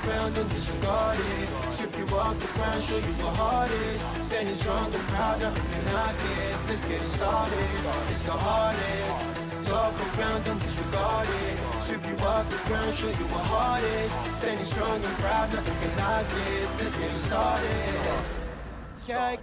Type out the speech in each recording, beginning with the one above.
around and disregard it. Strip you off the ground, show you what heart is. Standing strong and proud, nothing can knock it. Let's get it started. It's the hardest. Talk around and disregard it. Strip you off the ground, show you what heart is. Standing strong and proud, nothing can knock it. Let's get it started. Yeah,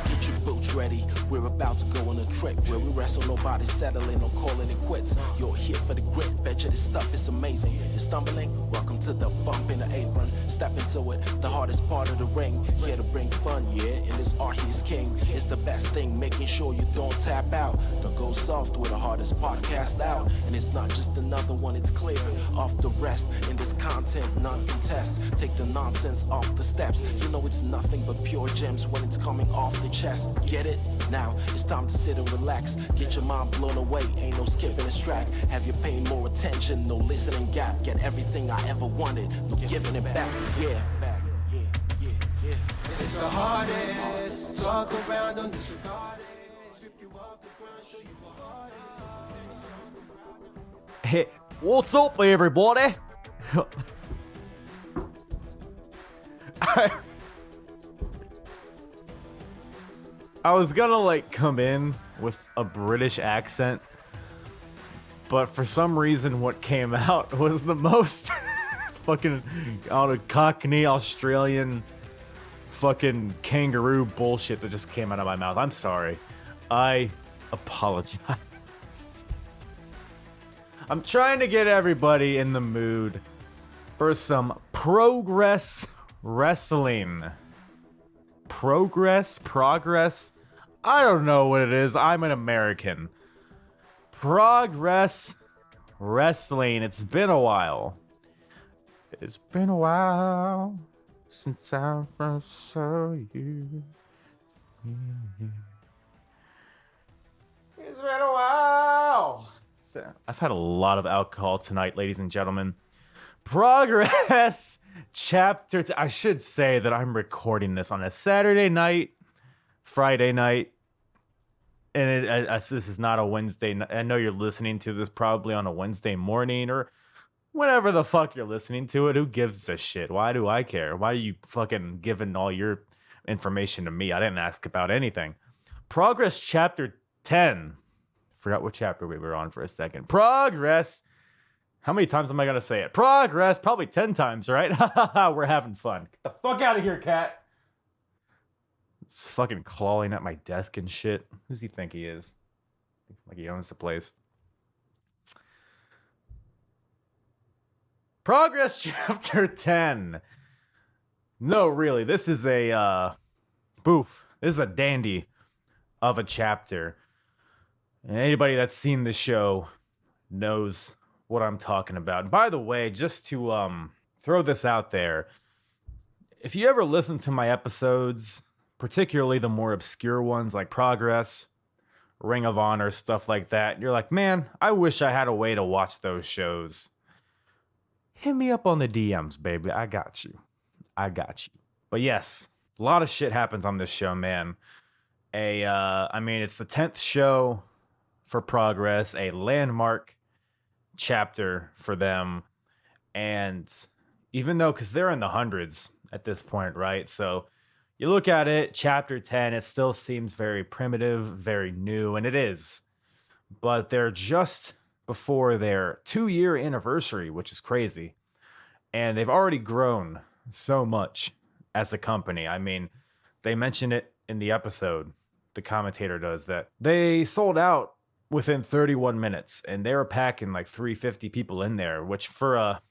get your boots ready. We're about to go on a trip where we wrestle nobody, settling or calling it quits. You're here for the grit, bet you this stuff is amazing. You're stumbling, welcome to the bump in the apron. Step into it, the hardest part of the ring. Here to bring fun, yeah, in this art he's king. It's the best thing, making sure you don't tap out. Don't go soft with the hardest podcast out. And it's not just another one, it's clear. Off the rest, in this content, none contest. Take the nonsense off the steps. You know it's nothing but pure gems when it's coming off the chest. Get it? Now it's time to sit and relax. Get your mind blown away, ain't no skipping this track. Have you paying more attention, no listening gap. Get everything I ever wanted, no giving it back. Yeah. It's the hardest. Talk around on disregarded. Strip you off the ground, show you what heart is. Hey, what's up, everybody? I was gonna come in with a British accent, but for some reason what came out was the most fucking out of Cockney Australian fucking kangaroo bullshit that just came out of my mouth. I'm sorry. I apologize. I'm trying to get everybody in the mood for some progress wrestling. Progress? I don't know what it is. I'm an American. Progress wrestling. It's been a while. It's been a while since I first saw you. It's been a while. I've had a lot of alcohol tonight, ladies and gentlemen. Progress Chapter. I should say that I'm recording this on a Saturday night, Friday night, and this is not a Wednesday night. I know you're listening to this probably on a Wednesday morning or whenever the fuck you're listening to it. Who gives a shit? Why do I care? Why are you fucking giving all your information to me? I didn't ask about anything. Progress Chapter 10. Forgot what chapter we were on for a second. Progress. How many times am I going to say it? Progress. Probably 10 times, right? We're having fun. Get the fuck out of here, cat. It's fucking clawing at my desk and shit. Who does he think he is? Like he owns the place. Progress Chapter 10. No, really. This is a boof. This is a dandy of a chapter. And anybody that's seen the show knows what I'm talking about. And by the way, just to throw this out there, if you ever listen to my episodes, particularly the more obscure ones like Progress, Ring of Honor, stuff like that, you're like, man, I wish I had a way to watch those shows. Hit me up on the DMs, baby. I got you. But yes, a lot of shit happens on this show, man. It's the 10th show for Progress, a landmark chapter for them. And even though, because they're in the hundreds at this point, right? So you look at it, chapter 10, it still seems very primitive, very new, and it is. But they're just before their 2-year anniversary, which is crazy. And they've already grown so much as a company. I mean, they mention it in the episode, the commentator does, that they sold out within 31 minutes, and they were packing like 350 people in there, which for a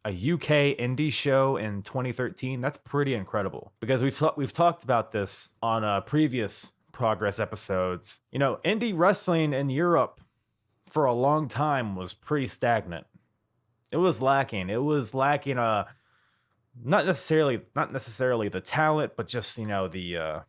UK indie show in 2013, that's pretty incredible. Because we've talked about this on previous Progress episodes. You know, indie wrestling in Europe for a long time was pretty stagnant. It was lacking. Not necessarily the talent, but just, you know, the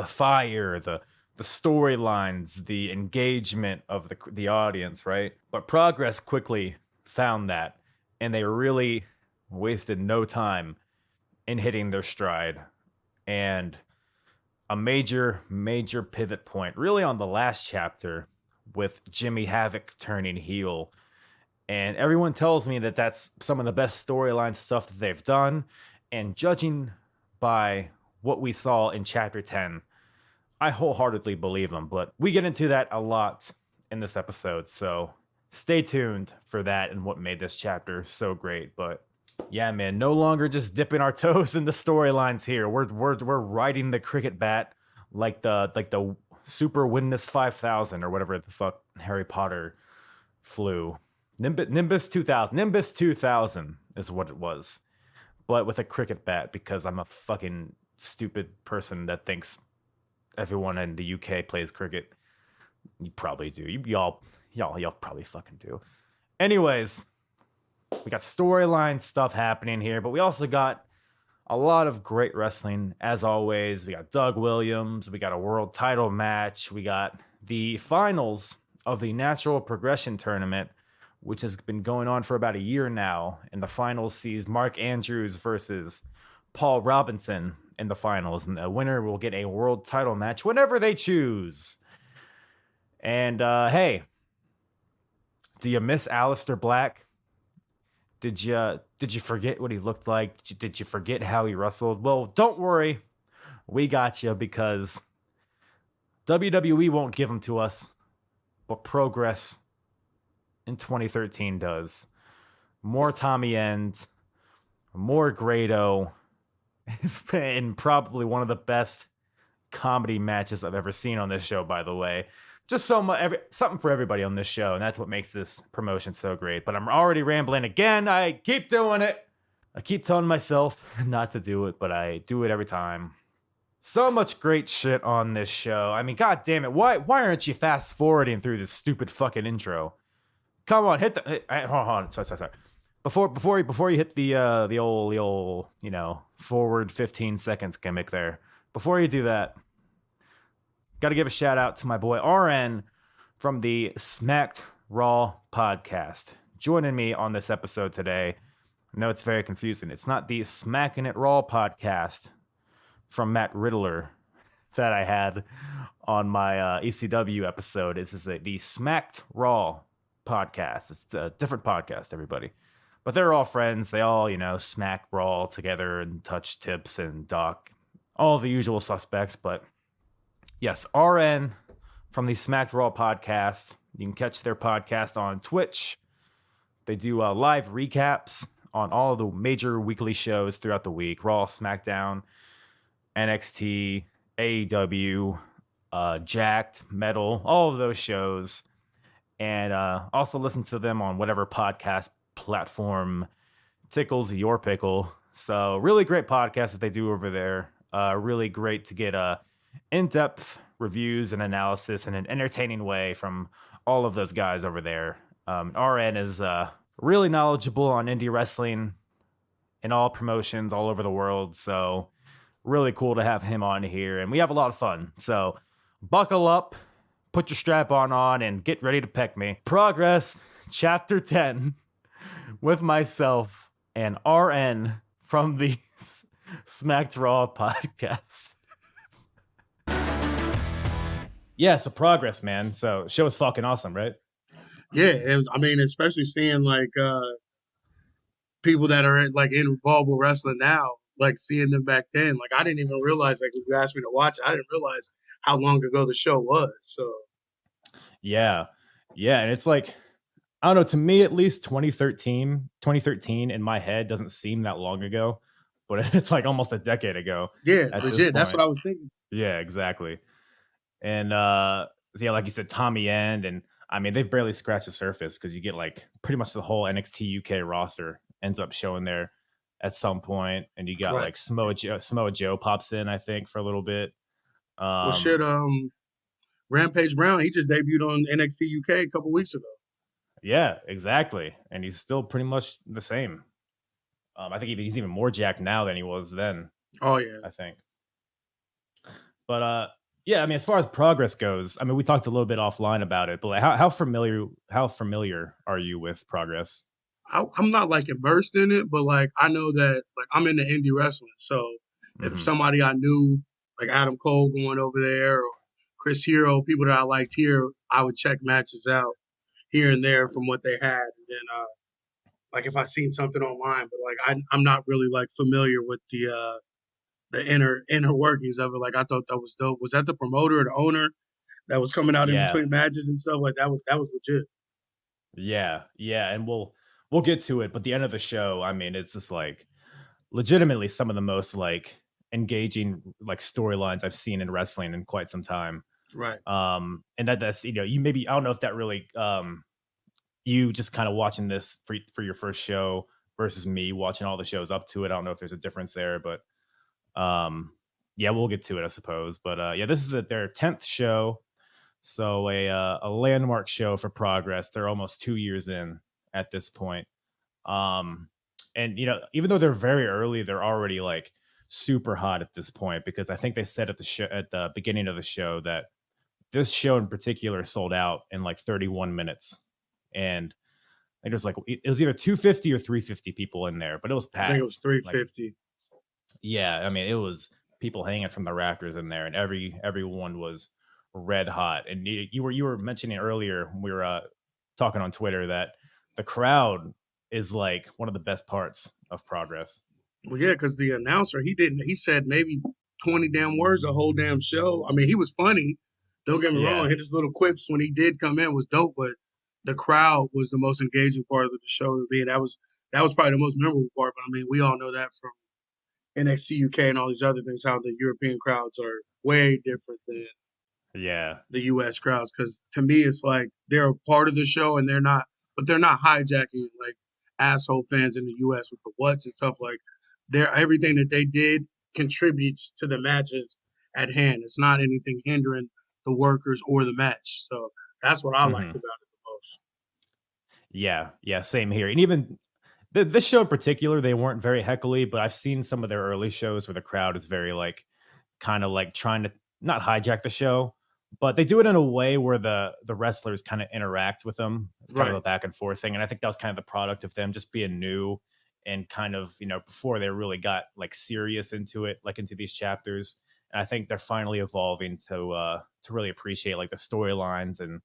fire, the storylines, the engagement of the audience, right? But Progress quickly found that, and they really wasted no time in hitting their stride. And a major pivot point, really on the last chapter, with Jimmy Havoc turning heel And everyone tells me that that's some of the best storyline stuff that they've done. And judging by what we saw in Chapter 10, I wholeheartedly believe them. But we get into that a lot in this episode. So stay tuned for that and what made this chapter so great. But yeah, man, no longer just dipping our toes in the storylines here. We're riding the cricket bat like the Super Witness 5000 or whatever the fuck Harry Potter flew. Nimbus 2000. Nimbus 2000 is what it was. But with a cricket bat, because I'm a fucking stupid person that thinks everyone in the UK plays cricket. You probably do. Y'all probably fucking do. Anyways, we got storyline stuff happening here, but we also got a lot of great wrestling, as always. We got Doug Williams. We got a world title match. We got the finals of the Natural Progression Tournament, which has been going on for about a year now. And the finals sees Mark Andrews versus Paul Robinson in the finals. And the winner will get a world title match whenever they choose. And hey, do you miss Aleister Black? Did you forget what he looked like? Did you forget how he wrestled? Well, don't worry. We got you, because WWE won't give him to us, but Progress in 2013 does. More Tommy End, more Grado, and probably one of the best comedy matches I've ever seen on this show, by the way. Just something for everybody on this show, and that's what makes this promotion so great. But I'm already rambling again. I keep doing it. I keep telling myself not to do it, but I do it every time. So much great shit on this show. I mean, god damn it. Why aren't you fast forwarding through this stupid fucking intro? Come on, hit the hold on. Sorry. Before you hit the old forward 15 seconds gimmick there. Before you do that, got to give a shout out to my boy RN from the Smacked Raw podcast, joining me on this episode today. I know it's very confusing. It's not the Smacking It Raw podcast from Matt Riddler that I had on my ECW episode. This is the Smacked Raw podcast. It's a different podcast, everybody. But they're all friends. They all, smack Raw together and touch tips and dock. All the usual suspects, but yes, RN from the Smacked Raw podcast. You can catch their podcast on Twitch. They do live recaps on all of the major weekly shows throughout the week. Raw, SmackDown, NXT, AEW, Jacked, Metal, all of those shows. And also listen to them on whatever podcast platform tickles your pickle. So really great podcast that they do over there. Really great to get in-depth reviews and analysis in an entertaining way from all of those guys over there. RN is really knowledgeable on indie wrestling in all promotions all over the world. So really cool to have him on here. And we have a lot of fun. So buckle up, put your strap on, and get ready to peck me. Progress, Chapter 10, with myself and RN from the Smacked Raw podcast. Yeah, so Progress, man. So show was fucking awesome, right? Yeah, especially seeing people that are involved with wrestling now, seeing them back then. I didn't even realize, if you asked me to watch it, I didn't realize how long ago the show was. So yeah, and it's I don't know, to me at least 2013 in my head doesn't seem that long ago, but it's almost a decade ago. Yeah, legit. That's what I was thinking. Yeah, exactly. And so yeah, like you said, Tommy End, and I mean they've barely scratched the surface, because you get pretty much the whole NXT UK roster ends up showing there at some point, and you got Right. Samoa Joe pops in, I think, for a little bit. Rampage Brown, he just debuted on NXT UK a couple weeks ago. Yeah, exactly, and he's still pretty much the same. I think he's even more jacked now than he was then. Oh yeah, I think. But yeah, I mean, as far as Progress goes, I mean, we talked a little bit offline about it, but how familiar are you with Progress? I'm not immersed in it, but I know that I'm into indie wrestling. So if somebody I knew, like Adam Cole going over there, or Chris Hero, people that I liked here, I would check matches out. here and there from what they had. And then like if I seen something online, but like I'm not really like familiar with the inner workings of it. Like I thought that was dope. Was that the promoter or the owner that was coming out in Yeah. between matches and stuff? Like that was legit. Yeah, yeah, and we'll get to it, but the end of the show, I mean, it's just like legitimately some of the most like engaging like storylines I've seen in wrestling in quite some time. Right. And that's you maybe I don't know if that really you just kind of watching this for your first show versus me watching all the shows up to it. I don't know if there's a difference there, but yeah, we'll get to it, I suppose. But yeah, this is their 10th show. So a landmark show for Progress. They're almost 2 years in at this point. And even though they're very early, they're already like super hot at this point because I think they said at the beginning of the show that this show in particular sold out in like 31 minutes. And it was like it was either 250 or 350 people in there, but it was packed. I think it was 350. Like, yeah, I mean, it was people hanging from the rafters in there, and everyone was red hot. And you were mentioning earlier when we were talking on Twitter that the crowd is like one of the best parts of Progress. Well, yeah, because the announcer he said maybe 20 damn words the whole damn show. I mean, he was funny. Don't get me wrong. His little quips when he did come in was dope, but the crowd was the most engaging part of the show to me. And that was probably the most memorable part. But I mean, we all know that from NXT UK and all these other things, how the European crowds are way different than the US crowds. Because to me, it's like they're a part of the show and they're not hijacking like asshole fans in the US with the what's and stuff. Like everything that they did contributes to the matches at hand. It's not anything hindering the workers or the match. So that's what I liked about it the most. Yeah, same here. And even this show in particular, they weren't very heckly, but I've seen some of their early shows where the crowd is very like kind of like trying to not hijack the show, but they do it in a way where the wrestlers kind of interact with them. It's kind of a back and forth thing. And I think that was kind of the product of them just being new and kind of, before they really got like serious into it, like into these chapters. And I think they're finally evolving to really appreciate like the storylines and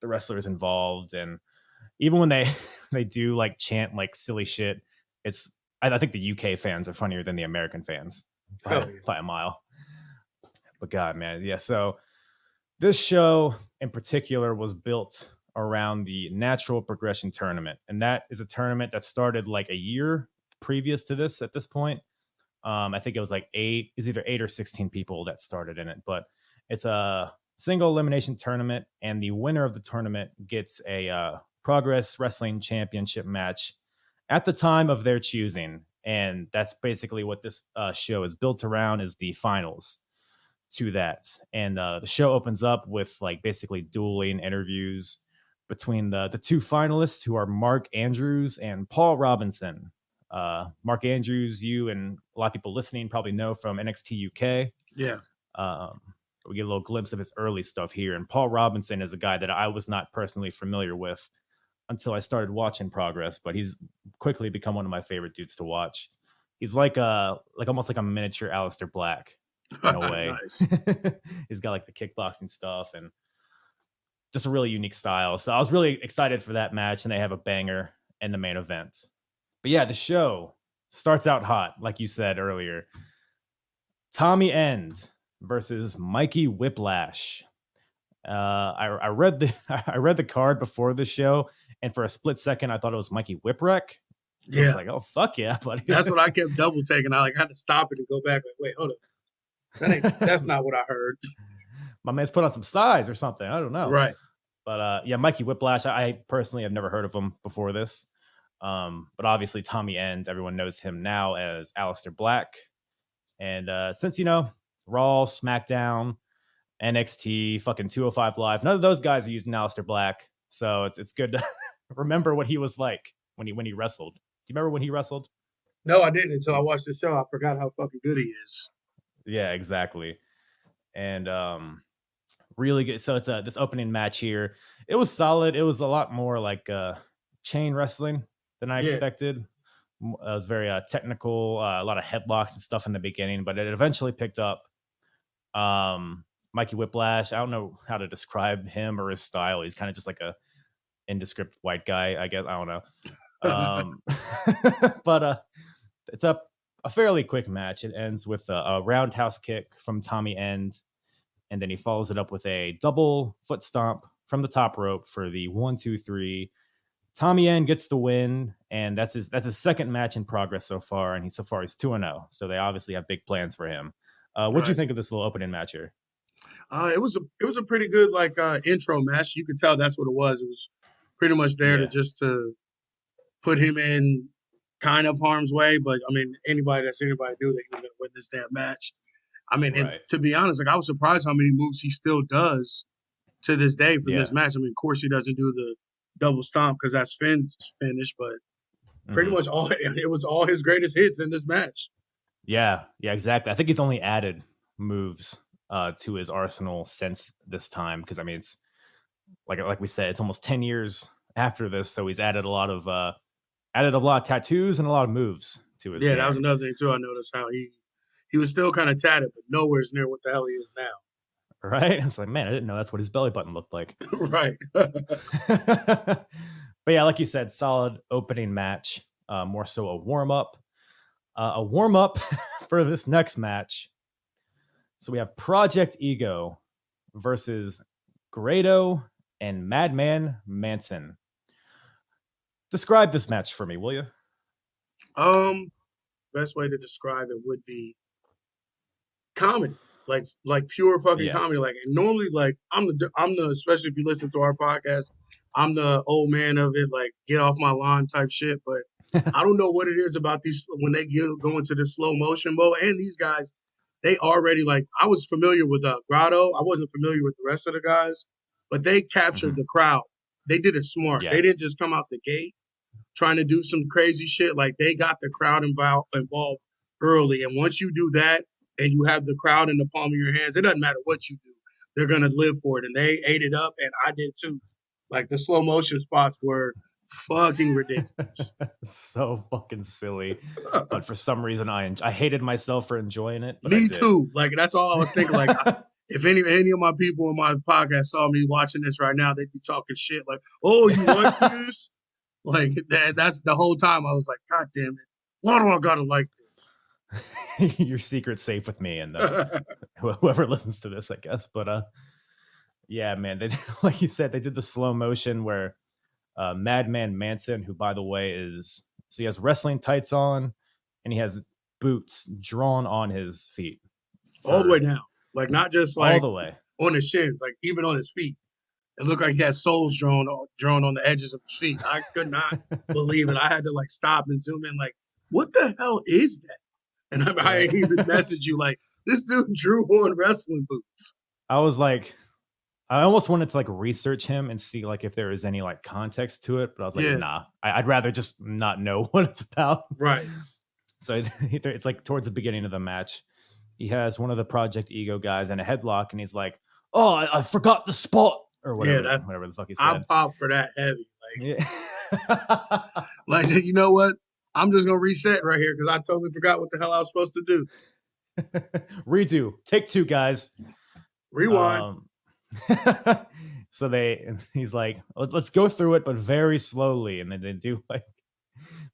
the wrestlers involved. And even when they do like chant like silly shit, I think the UK fans are funnier than the American fans by a mile. But God, man, yeah. So this show in particular was built around the Natural Progression Tournament, and that is a tournament that started like a year previous to this. At this point, I think it was like either 8 or 16 people that started in it, but it's a single elimination tournament, and the winner of the tournament gets a Progress Wrestling Championship match at the time of their choosing. And that's basically what this show is built around, is the finals to that. And the show opens up with like basically dueling interviews between the two finalists, who are Mark Andrews and Paul Robinson. Mark Andrews, you and a lot of people listening probably know from NXT UK. Yeah. We get a little glimpse of his early stuff here. And Paul Robinson is a guy that I was not personally familiar with until I started watching Progress, but he's quickly become one of my favorite dudes to watch. He's like almost like a miniature Aleister Black in a way. He's got like the kickboxing stuff and just a really unique style. So I was really excited for that match, and they have a banger in the main event. But yeah, the show starts out hot, like you said earlier. Tommy End versus Mikey Whiplash. I read the card before the show, and for a split second, I thought it was Mikey Whipwreck. Yeah. I was like, oh, fuck yeah, buddy. That's what I kept double taking. I had to stop it and go back. Like, wait, hold up. That's not what I heard. My man's put on some size or something. I don't know. Right. But yeah, Mikey Whiplash, I personally have never heard of him before this. But obviously Tommy End, everyone knows him now as Aleister Black. And since, Raw, SmackDown, NXT, fucking 205 Live, none of those guys are using Aleister Black. So it's good to remember what he was like when he wrestled. Do you remember when he wrestled? No, I didn't until I watched the show. I forgot how fucking good he is. Yeah, exactly. And really good. So it's this opening match here. It was solid. It was a lot more like chain wrestling than I expected. It was very technical, a lot of headlocks and stuff in the beginning, but it eventually picked up. Mikey Whiplash, I don't know how to describe him or his style. He's kind of just like indescript white guy, I guess. I don't know. But it's a fairly quick match. It ends with a roundhouse kick from Tommy End, and then he follows it up with a double foot stomp from the top rope for the 1-2-3. Tommy End gets the win, and that's his second match in progress so far, and he's 2-0. So they obviously have big plans for him. What'd you think of this little opening match here? It was a pretty good intro match. You could tell that's what it was. It was pretty much there to put him in kind of harm's way. But I mean, anybody knew that he was going to win this damn match. I mean, and to be honest, I was surprised how many moves he still does to this day from this match. I mean, of course, he doesn't do the double stomp because that's finish, but pretty much it was all his greatest hits in this match. Yeah, exactly. I think he's only added moves to his arsenal since this time, because I mean, it's like we said, it's almost 10 years after this, so he's added a lot of tattoos and a lot of moves to his game. That was another thing too. I noticed how he was still kind of tatted, but nowhere near what the hell he is now. Right? It's like, man, I didn't know that's what his belly button looked like. Right. But yeah, like you said, solid opening match. More so a warm-up. A warm-up for this next match. So we have Project Ego versus Grado and Madman Manson. Describe this match for me, will you? Best way to describe it would be comedy. Like pure fucking comedy. Like, and normally, like I'm the especially if you listen to our podcast, I'm the old man of it, like get off my lawn type shit. But I don't know what it is about these when they go into the slow motion mode. And these guys, they already I was familiar with Grotto. I wasn't familiar with the rest of the guys, but they captured the crowd. They did it smart. They didn't just come out the gate trying to do some crazy shit. Like, they got the crowd involved early. And once you do that and you have the crowd in the palm of your hands, it doesn't matter what you do. They're going to live for it. And they ate it up, and I did too. Like, the slow motion spots were fucking ridiculous. So fucking silly. But for some reason, I hated myself for enjoying it. But me too. Like, that's all I was thinking. Like, if any of my people in my podcast saw me watching this right now, they'd be talking shit like, "Oh, you like this?" Like, that's the whole time I was like, God damn it. Why do I gotta like this? Your secret's safe with me and whoever listens to this, I guess. But yeah, man, they, like you said, they did the slow motion where Madman Manson, who, by the way, he has wrestling tights on and he has boots drawn on his feet. All the way down. Like, not just like all the way on his shins, like even on his feet. It looked like he had soles drawn on the edges of his feet. I could not believe it. I had to stop and zoom in. Like, what the hell is that? And I even messaged you like, this dude drew on wrestling boots. I was like, I almost wanted to research him and see if there is any context to it, but I was like, nah, I'd rather just not know what it's about. Right. So it's towards the beginning of the match, he has one of the Project Ego guys in a headlock, and he's like, "Oh, I forgot the spot." Or whatever, whatever the fuck he said. I popped for that heavy. You know what? I'm just going to reset right here because I totally forgot what the hell I was supposed to do. Redo. Take 2, guys. Rewind. So he's like, let's go through it, but very slowly. And then they do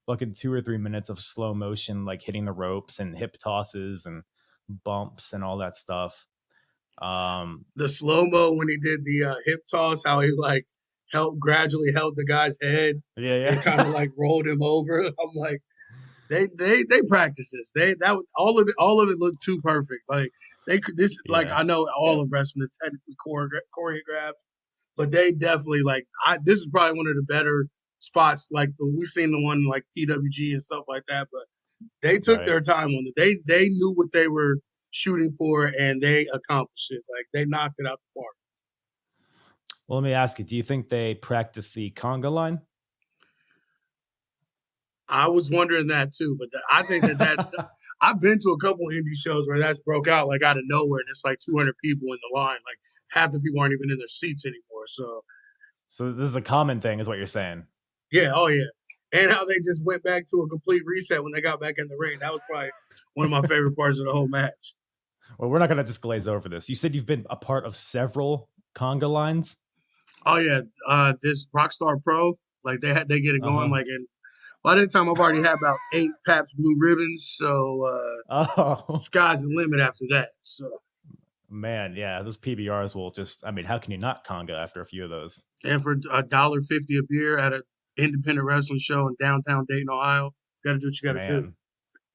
fucking 2 or 3 minutes of slow motion, hitting the ropes and hip tosses and bumps and all that stuff. The slow-mo when he did the hip toss, how he gradually held the guy's head and kind of rolled him over. I'm like, they practice this. All of it looked too perfect. I know all of wrestling is technically choreographed, but they definitely this is probably one of the better spots. We've seen the one PWG and stuff like that, but they took their time on it. They knew what they were shooting for, and they accomplished it. They knocked it out the park. Well, let me ask you, do you think they practiced the conga line? I was wondering that too, but I think that I've been to a couple indie shows where that's broke out out of nowhere, and it's 200 people in the line. Half the people aren't even in their seats anymore. So this is a common thing, is what you're saying? Yeah, oh yeah. And how they just went back to a complete reset when they got back in the ring. That was probably one of my favorite parts of the whole match. Well, we're not going to just glaze over this. You said you've been a part of several conga lines? Oh yeah, this Rockstar Pro, like they get it going Uh-huh. like in. By that time, I've already had about 8 Pabst Blue Ribbons, so Oh sky's the limit after that. So, man, yeah, those PBRs will just. I mean, how can you not conga after a few of those? and for $1.50 a beer at an independent wrestling show in downtown Dayton, Ohio, got to do what you got to do. Man,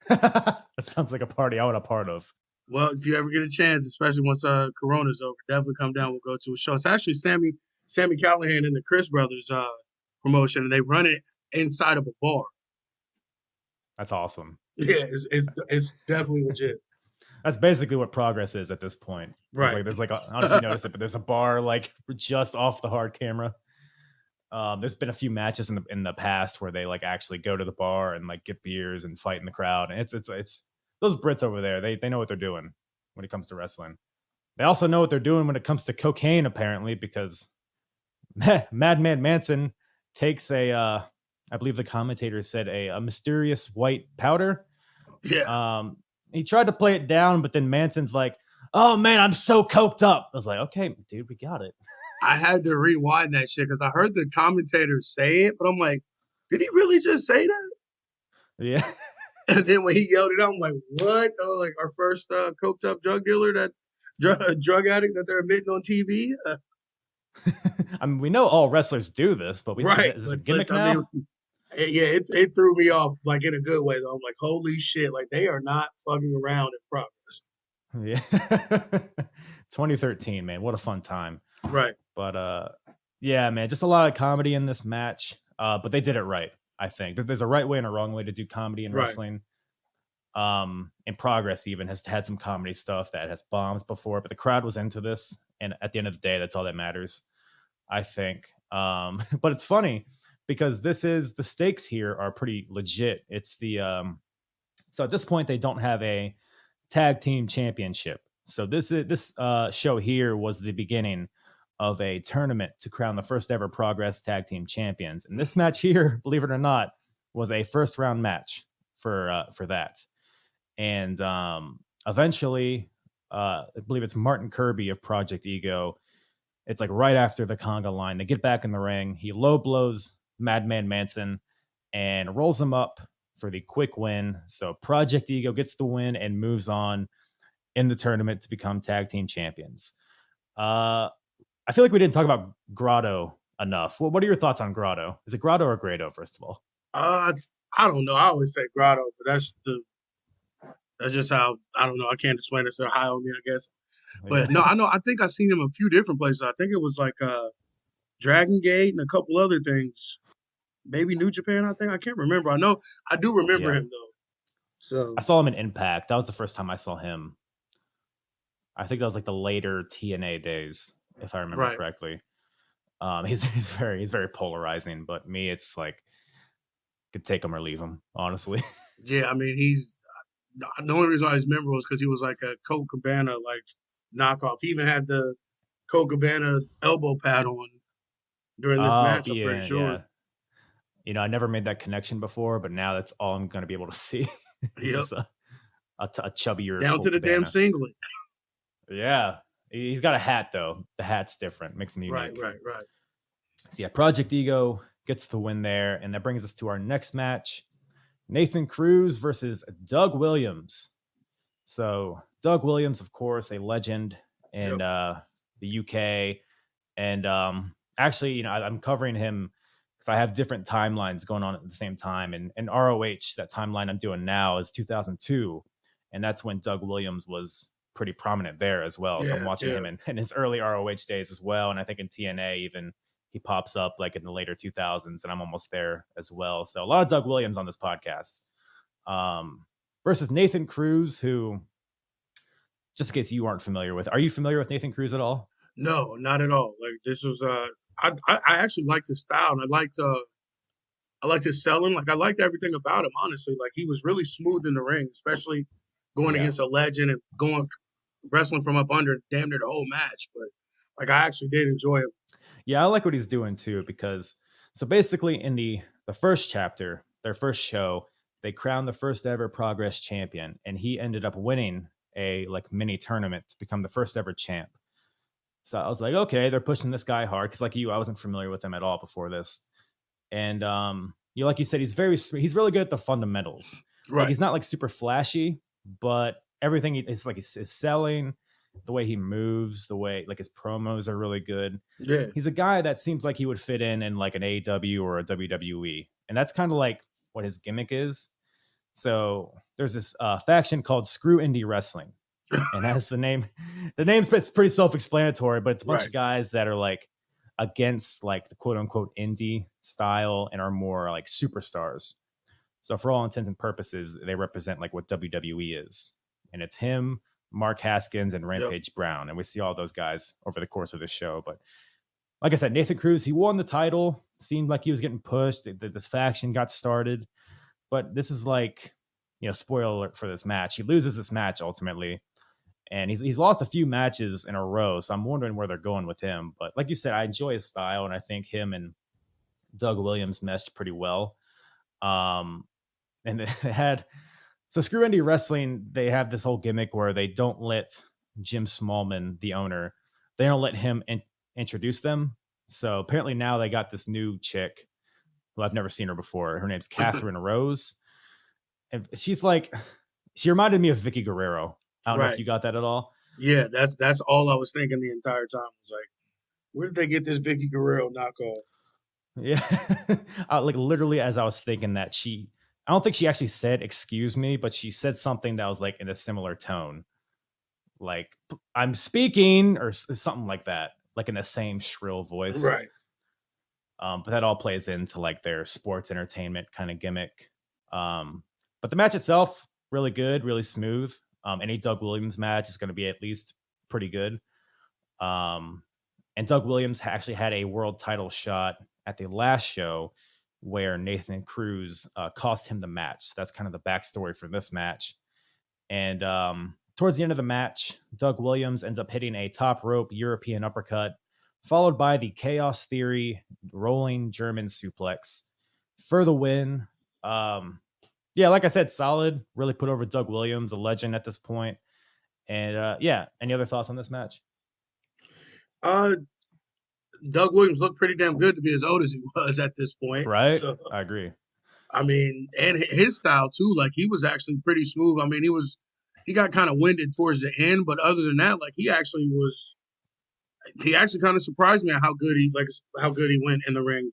that sounds like a party I want a part of. Well, if you ever get a chance, especially once Corona's over, definitely come down. We'll go to a show. It's actually Sammy Callahan and the Chris Brothers promotion, and they run it inside of a bar. That's awesome. Yeah, it's definitely legit. That's basically what Progress is at this point. Right. There's like I don't know if you noticed it, but there's a bar like just off the hard camera. There's been a few matches in the past where they like actually go to the bar and like get beers and fight in the crowd, and it's those Brits over there. They know what they're doing when it comes to wrestling. They also know what they're doing when it comes to cocaine, apparently, because Madman Manson takes I believe the commentator said a mysterious white powder. Yeah. He tried to play it down, but then Manson's like, "Oh man, I'm so coked up." I was like, "Okay, dude, we got it." I had to rewind that shit because I heard the commentator say it, but I'm like, did he really just say that? Yeah. And then when he yelled it out, I'm like, what? Oh, like our first coked up drug dealer, that drug addict that they're admitting on TV? I mean, we know all wrestlers do this, but Right. is this a gimmick now? I mean, yeah, it threw me off like in a good way though. I'm like, holy shit, like they are not fucking around in progress. Yeah. 2013, man. What a fun time. Right. But yeah, man, just a lot of comedy in this match. But they did it right, I think. There's a right way and a wrong way to do comedy in Right. wrestling. In Progress even has had some comedy stuff that has bombs before, but the crowd was into this, and at the end of the day, that's all that matters, I think. But it's funny because the stakes here are pretty legit. It's the so at this point they don't have a tag team championship. So this show here was the beginning of a tournament to crown the first ever Progress tag team champions. And this match here, believe it or not, was a first round match for that. And eventually, I believe it's Martin Kirby of Project Ego. It's like right after the conga line, they get back in the ring. He low blows Madman Manson and rolls him up for the quick win. So Project Ego gets the win and moves on in the tournament to become tag team champions. I feel like we didn't talk about Grotto enough. What are your thoughts on Grotto? Is it Grotto or Grado, first of all? I don't know. I always say Grotto, but that's just how I don't know. I can't explain it. They're high on me, I guess. But no, I know. I think I've seen him a few different places. I think it was like Dragon Gate and a couple other things. Maybe New Japan. I think I can't remember. I know. I do remember him though. So I saw him in Impact. That was the first time I saw him. I think that was like the later TNA days, if I remember correctly. He's very polarizing, but me, it's like could take him or leave him, honestly. yeah, I mean, he's the only reason why he's memorable is because he was like a Colt Cabana like knockoff. He even had the Colt Cabana elbow pad on during this match. I'm pretty sure. Yeah. You know, I never made that connection before, but now that's all I'm going to be able to see. He's just a chubbier down Colt to the Cabana. damn singlet. Yeah, he's got a hat though. The hat's different, makes him unique. Right. So yeah, Project Ego gets the win there, and that brings us to our next match: Nathan Cruz versus Doug Williams. So Doug Williams, of course, a legend in the UK, and actually, you know, I'm covering him because I have different timelines going on at the same time. And ROH, that timeline I'm doing now is 2002, and that's when Doug Williams was pretty prominent there as well. So I'm watching him in his early ROH days as well, and I think in TNA even he pops up like in the later 2000s, and I'm almost there as well. So a lot of Doug Williams on this podcast. Versus Nathan Cruz, who, just in case you aren't familiar with, are you familiar with Nathan Cruz at all? No, not at all. Like this was I actually liked his style, and I liked his selling. Like I liked everything about him, honestly. Like he was really smooth in the ring, especially going against a legend and going wrestling from up under damn near the whole match. But like I actually did enjoy him. Yeah, I like what he's doing too, because so basically in the first chapter, their first show, they crowned the first ever Progress champion, and he ended up winning a like mini tournament to become the first ever champ. So I was like, okay, they're pushing this guy hard because, like you, I wasn't familiar with him at all before this. And like you said, he's really good at the fundamentals. Like Right. he's not like super flashy, but everything is like his selling, the way he moves, the way like his promos are really good. Yeah. He's a guy that seems like he would fit in like an AEW or a WWE, and that's kind of like what his gimmick is. So there's this faction called Screw Indie Wrestling, and as the name's it's pretty self-explanatory, but it's a bunch of guys that are like against like the quote unquote indie style and are more like superstars. So for all intents and purposes, they represent like what WWE is. And it's him, Mark Haskins, and Rampage Brown. And we see all those guys over the course of the show. But like I said, Nathan Cruz, he won the title. Seemed like he was getting pushed. This faction got started. But this is like, spoiler alert for this match. He loses this match ultimately. And he's lost a few matches in a row. So I'm wondering where they're going with him. But like you said, I enjoy his style. And I think him and Doug Williams meshed pretty well. And they had, so Screw Indie Wrestling, they have this whole gimmick where they don't let Jim Smallman, the owner, they don't let him introduce them. So apparently now they got this new chick who I've never seen her before. Her name's Catherine Rose. And she's like, she reminded me of Vicky Guerrero. I don't know if you got that at all. Yeah, that's all I was thinking the entire time. I was like, where did they get this Vicky Guerrero knockoff? Yeah. Like literally as I was thinking that I don't think she actually said, excuse me, but she said something that was like in a similar tone. Like, I'm speaking or something like that, like in the same shrill voice. Right. But that all plays into like their sports entertainment kind of gimmick. But the match itself, really good, really smooth. Any Doug Williams match is going to be at least pretty good. And Doug Williams actually had a world title shot at the last show where Nathan Cruz cost him the match. So that's kind of the backstory for this match. And towards the end of the match, Doug Williams ends up hitting a top rope European uppercut, followed by the Chaos Theory rolling German suplex for the win. Yeah, like I said, solid. Really put over Doug Williams, a legend at this point. And yeah, any other thoughts on this match? Doug Williams looked pretty damn good to be as old as he was at this point. Right? So, I agree. I mean, and his style too, like he was actually pretty smooth. I mean, he got kind of winded towards the end, but other than that, like he actually kind of surprised me at how good he went in the ring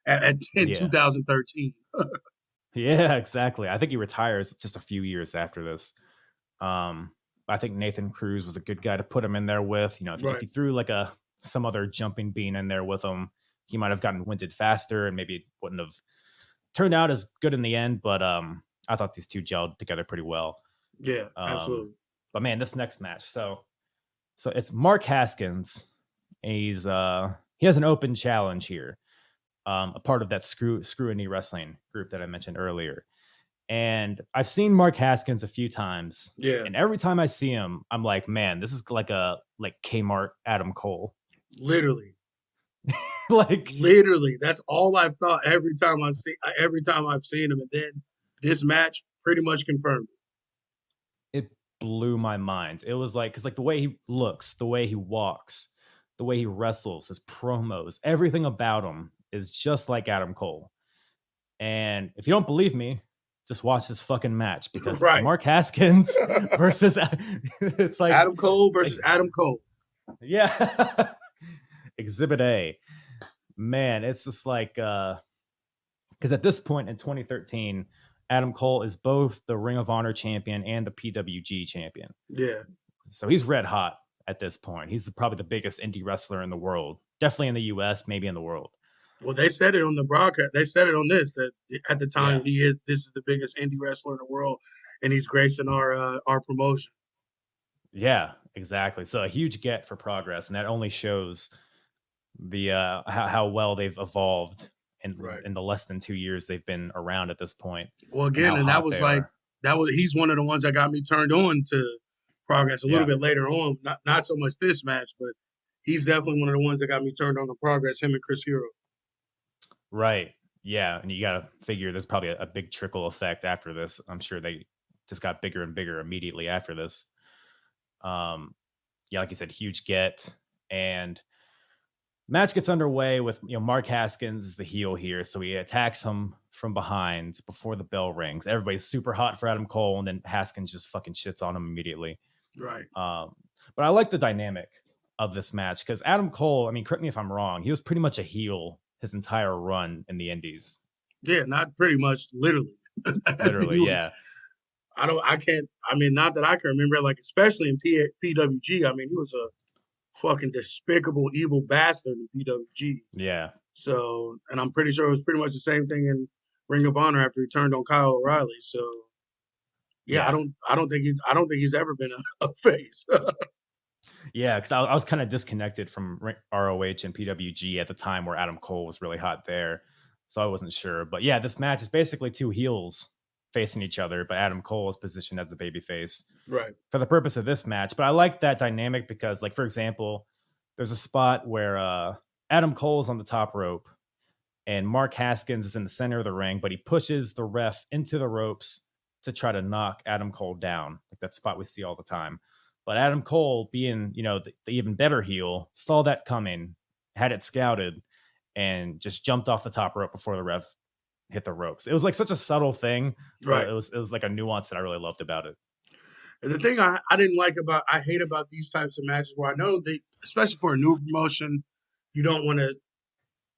in 2013. Yeah, exactly. I think he retires just a few years after this. I think Nathan Cruz was a good guy to put him in there with. If he threw like some other jumping bean in there with him, he might have gotten winded faster and maybe it wouldn't have turned out as good in the end. But I thought these two gelled together pretty well. Yeah, absolutely. But man, this next match. So it's Mark Haskins. He has an open challenge here. A part of that Screw Indie Wrestling group that I mentioned earlier. And I've seen Mark Haskins a few times. Yeah. And every time I see him, I'm like, man, this is like Kmart Adam Cole. Literally. Literally. That's all I've thought every time I've seen him. And then this match pretty much confirmed it. It blew my mind. It was like, because like the way he looks, the way he walks, the way he wrestles, his promos, everything about him is just like Adam Cole. And if you don't believe me, just watch this fucking match because it's Mark Haskins versus it's like Adam Cole versus Adam Cole. Yeah. Exhibit A. Man, it's just like because at this point in 2013, Adam Cole is both the Ring of Honor champion and the PWG champion. Yeah. So he's red hot at this point. He's probably the biggest indie wrestler in the world. Definitely in the US, maybe in the world. Well, they said it on the broadcast. They said it on this that at the time this is the biggest indie wrestler in the world, and he's gracing our promotion. Yeah, exactly. So a huge get for Progress, and that only shows the how well they've evolved in the less than 2 years they've been around at this point. Well, again, and that was he's one of the ones that got me turned on to Progress a little bit later on. Not so much this match, but he's definitely one of the ones that got me turned on to Progress. Him and Chris Hero. Right. Yeah. And you got to figure there's probably a big trickle effect after this. I'm sure they just got bigger and bigger immediately after this. Yeah, like you said, huge get. And match gets underway with Mark Haskins is the heel here, so he attacks him from behind before the bell rings. Everybody's super hot for Adam Cole, and then Haskins just fucking shits on him immediately. Right. But I like the dynamic of this match because Adam Cole, I mean, correct me if I'm wrong, he was pretty much a heel his entire run in the Indies. Yeah, not pretty much, literally. Literally, yeah. Not that I can remember, like, especially in PWG. I mean, he was a fucking despicable, evil bastard in PWG. Yeah. So, and I'm pretty sure it was pretty much the same thing in Ring of Honor after he turned on Kyle O'Reilly. So, yeah. I don't think he's ever been a face. Yeah, because I was kind of disconnected from ROH and PWG at the time where Adam Cole was really hot there. So I wasn't sure. But yeah, this match is basically two heels facing each other, but Adam Cole is positioned as the babyface. Right. For the purpose of this match. But I like that dynamic because, like, for example, there's a spot where Adam Cole is on the top rope and Mark Haskins is in the center of the ring, but he pushes the ref into the ropes to try to knock Adam Cole down. Like that spot we see all the time. But Adam Cole, being, the even better heel, saw that coming, had it scouted, and just jumped off the top rope before the ref hit the ropes. It was like such a subtle thing. Right. It was like a nuance that I really loved about it. And the thing I hate about these types of matches where I know they, especially for a new promotion, you don't want to,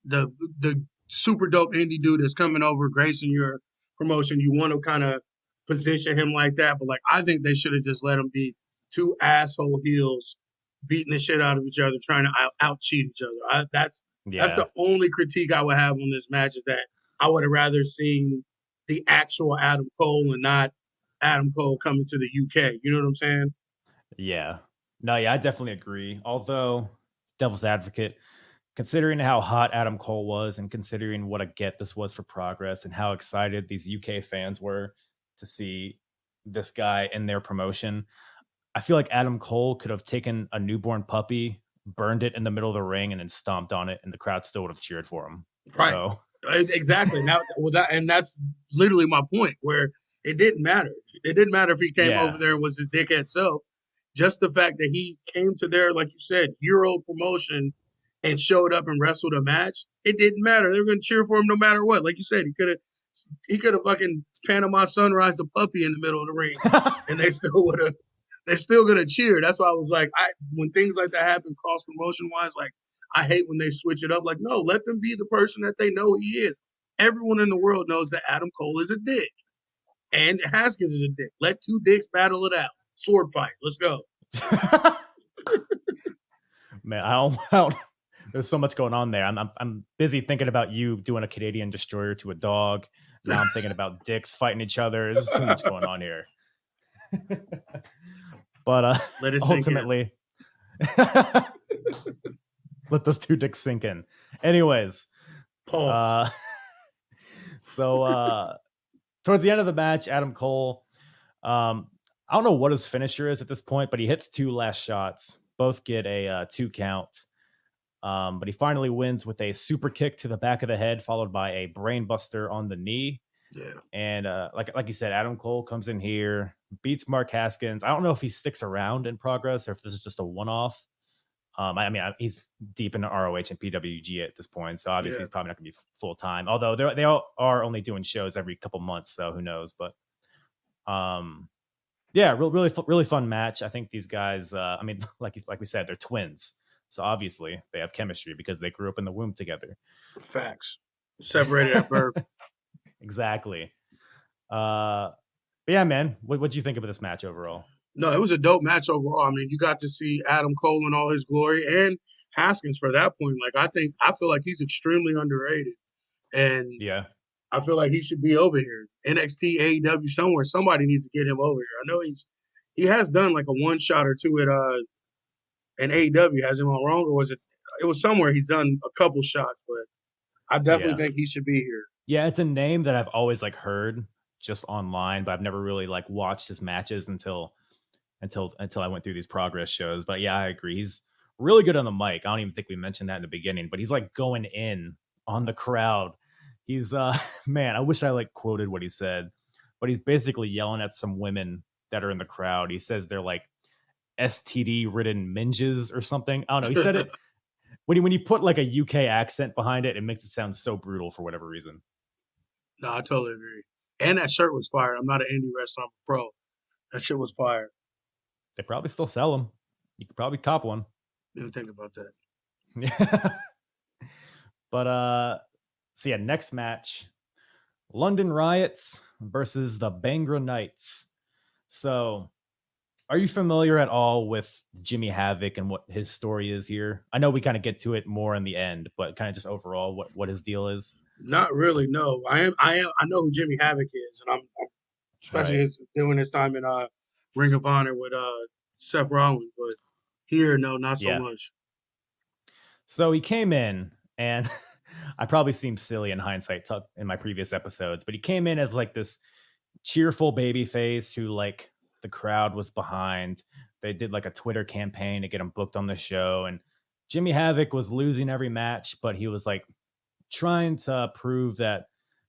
the super dope indie dude that's coming over, gracing your promotion, you want to kind of position him like that. But like, I think they should have just let him be two asshole heels beating the shit out of each other, trying to out cheat each other. That's the only critique I would have on this match, is that I would have rather seen the actual Adam Cole and not Adam Cole coming to the UK. You know what I'm saying? Yeah. No, yeah, I definitely agree. Although, devil's advocate, considering how hot Adam Cole was and considering what a get this was for Progress and how excited these UK fans were to see this guy in their promotion, I feel like Adam Cole could have taken a newborn puppy, burned it in the middle of the ring, and then stomped on it, and the crowd still would have cheered for him. Right. So. Exactly. And that's literally my point, where it didn't matter. It didn't matter if he came over there and was his dickhead self. Just the fact that he came to their, like you said, year-old promotion and showed up and wrestled a match, it didn't matter. They were going to cheer for him no matter what. Like you said, he could have fucking Panama Sunrise the puppy in the middle of the ring, and they still would have. They're still gonna cheer. That's why I was like, when things like that happen, cross promotion wise, like, I hate when they switch it up. Like, no, let them be the person that they know he is. Everyone in the world knows that Adam Cole is a dick, and Haskins is a dick. Let two dicks battle it out. Sword fight. Let's go. Man, I don't. There's so much going on there. I'm busy thinking about you doing a Canadian destroyer to a dog. Now I'm thinking about dicks fighting each other. There's too much going on here. But ultimately, let those two dicks sink in. Anyways, pause. So towards the end of the match, Adam Cole, I don't know what his finisher is at this point, but he hits two last shots. Both get a 2 count. But he finally wins with a super kick to the back of the head, followed by a brain buster on the knee. Yeah. And like you said, Adam Cole comes in here, beats Mark Haskins. I don't know if he sticks around in Progress or if this is just a one-off. He's deep into ROH and PWG at this point, so obviously he's probably not going to be full-time. Although they all are only doing shows every couple months, so who knows. But really fun match. I think these guys, like we said, they're twins. So obviously they have chemistry because they grew up in the womb together. Facts. Separated at birth. Exactly. But yeah, man, what do you think of this match overall? No, it was a dope match overall. I mean, you got to see Adam Cole in all his glory, and Haskins for that point. Like, I feel like he's extremely underrated, and I feel like he should be over here. NXT, AEW, somewhere. Somebody needs to get him over here. I know he has done like a one shot or two at AEW. Has him on wrong, or was it? It was somewhere he's done a couple shots, but I definitely think he should be here. Yeah, it's a name that I've always like heard just online, but I've never really like watched his matches until I went through these Progress shows. But yeah, I agree. He's really good on the mic. I don't even think we mentioned that in the beginning, but he's like going in on the crowd. He's man, I wish I like quoted what he said, but he's basically yelling at some women that are in the crowd. He says they're like STD ridden minges or something. I don't know. He said it when you put like a UK accent behind it, it makes it sound so brutal for whatever reason. No, I totally agree. And that shirt was fire. I'm not an indie wrestler, I'm a pro. That shit was fire. They probably still sell them. You could probably cop one. Didn't think about that. Yeah. But so yeah, next match, London Riots versus the Bangra Knights. So, are you familiar at all with Jimmy Havoc and what his story is here? I know we kind of get to it more in the end, but kind of just overall what his deal is. Not really, no. I know who Jimmy Havoc is, and I'm especially Right. doing his time in Ring of Honor with Seth Rollins, but here, no, not so Yeah. much. So he came in, and I probably seemed silly in hindsight in my previous episodes, but he came in as like this cheerful baby face who like the crowd was behind. They did like a Twitter campaign to get him booked on the show, and Jimmy Havoc was losing every match, but he was like trying to prove that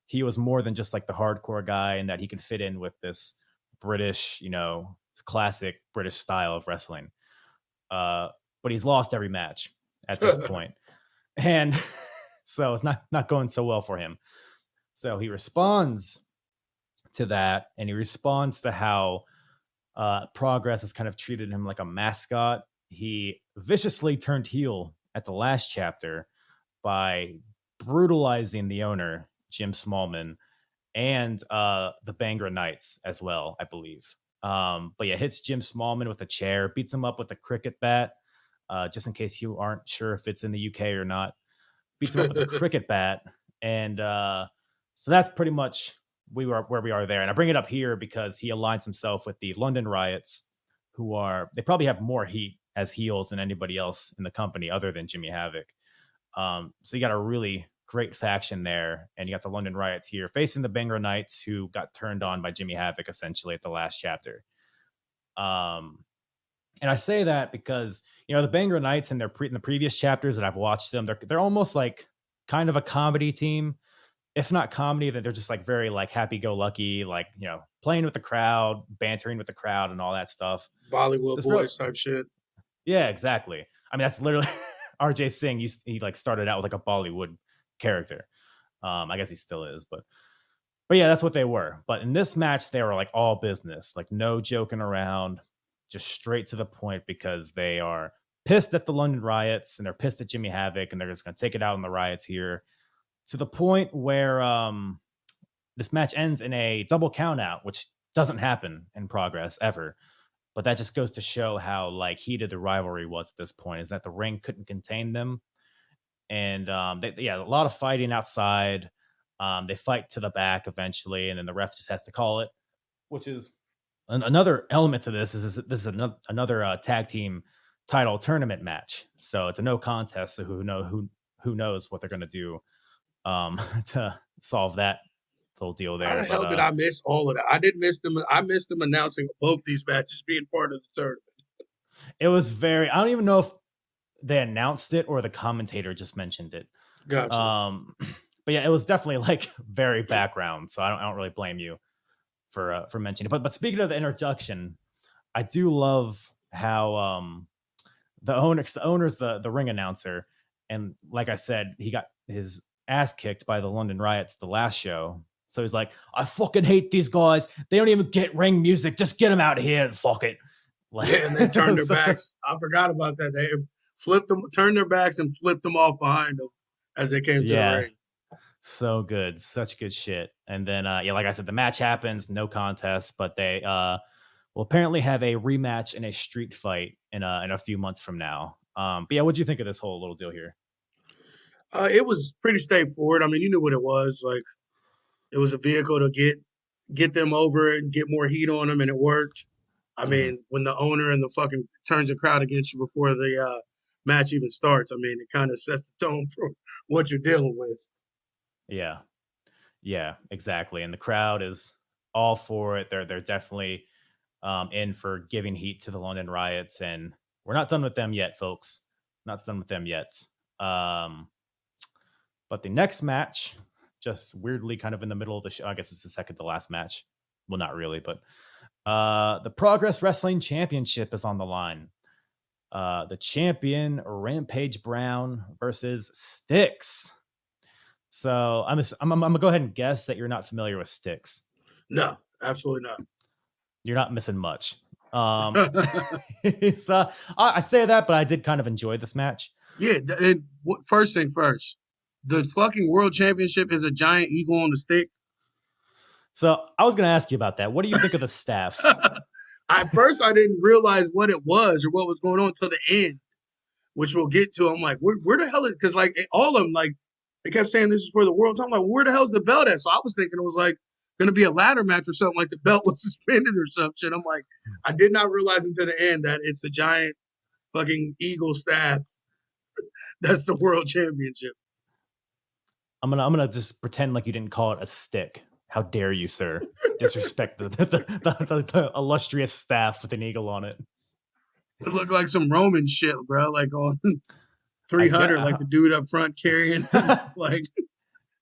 he was more than just like the hardcore guy and that he could fit in with this British, classic British style of wrestling. But he's lost every match at this point. And so it's not going so well for him. So he responds to that, and he responds to how Progress has kind of treated him like a mascot. He viciously turned heel at the last chapter by brutalizing the owner, Jim Smallman, and the Bangra Knights as well, I believe. But yeah, hits Jim Smallman with a chair, beats him up with a cricket bat, just in case you aren't sure if it's in the UK or not. Beats him up with a cricket bat. And so that's pretty much where we are there. And I bring it up here because he aligns himself with the London Riots, they probably have more heat as heels than anybody else in the company other than Jimmy Havoc. So you got a really great faction there, and you got the London Riots here facing the Bangra Knights, who got turned on by Jimmy Havoc essentially at the last chapter. And I say that because the Bangra Knights in in the previous chapters that I've watched them, they're almost like kind of a comedy team. If not comedy, then they're just like very like happy-go-lucky, like playing with the crowd, bantering with the crowd, and all that stuff. Bollywood boys type shit. Yeah, exactly. I mean, that's literally RJ Singh. He like started out with like a Bollywood character. I guess he still is, but yeah, that's what they were. But in this match, they were like all business, like no joking around, just straight to the point, because they are pissed at the London Riots and they're pissed at Jimmy Havoc, and they're just going to take it out on the Riots here, to the point where this match ends in a double count out, which doesn't happen in Progress ever. But that just goes to show how like heated the rivalry was at this point, is that the ring couldn't contain them. And a lot of fighting outside. They fight to the back eventually, and then the ref just has to call it, which is another element to this. This is another tag team title tournament match. So it's a no contest. So who knows what they're going to do to solve that little deal there. How the hell did I miss all of that? I didn't miss them. I missed them announcing both these matches being part of the tournament. It was I don't even know if they announced it or the commentator just mentioned it. Gotcha. But yeah, it was definitely like very background. So I don't really blame you for mentioning it. But speaking of the introduction, I do love how the owner's the ring announcer. And like I said, he got his ass kicked by the London Riots the last show. So he's like, I fucking hate these guys. They don't even get ring music. Just get them out of here and fuck it. Like, yeah, and they turned their backs. I forgot about that. They turned their backs and flipped them off behind them as they came to the ring. So good. Such good shit. And then, like I said, the match happens, no contest, but they will apparently have a rematch in a street fight in a few months from now. But yeah, what'd you think of this whole little deal here? It was pretty straightforward. I mean, you knew what it was. Like, it was a vehicle to get them over and get more heat on them, and it worked. I mean, when the owner and the fucking turns the crowd against you before the match even starts, I mean, it kind of sets the tone for what you're dealing with. Yeah, exactly. And the crowd is all for it. They're definitely in for giving heat to the London Riots, and we're not done with them yet, folks. Not done with them yet. But the next match, just weirdly kind of in the middle of the show, I guess it's the second to last match. Well, not really, but The Progress Wrestling Championship is on the line. The champion Rampage Brown versus Styx. So I'm gonna go ahead and guess that you're not familiar with Styx. No, absolutely not. You're not missing much. It's, I say that, but I did kind of enjoy this match. Yeah, first thing first, the fucking world championship is a giant eagle on the stick. So I was going to ask you about that. What do you think of the staff? At first, I didn't realize what it was or what was going on until the end, which we'll get to. I'm like, where the hell is? Because like all of them, like they kept saying this is for the world. I'm like, where the hell's the belt at? So I was thinking it was like going to be a ladder match or something, like the belt was suspended or some shit. I'm like, I did not realize until the end that it's a giant fucking eagle staff. That's the world championship. I'm gonna just pretend like you didn't call it a stick. How dare you, sir? Disrespect the illustrious staff with an eagle on it. It looked like some Roman shit, bro. Like on 300, like the dude up front carrying, like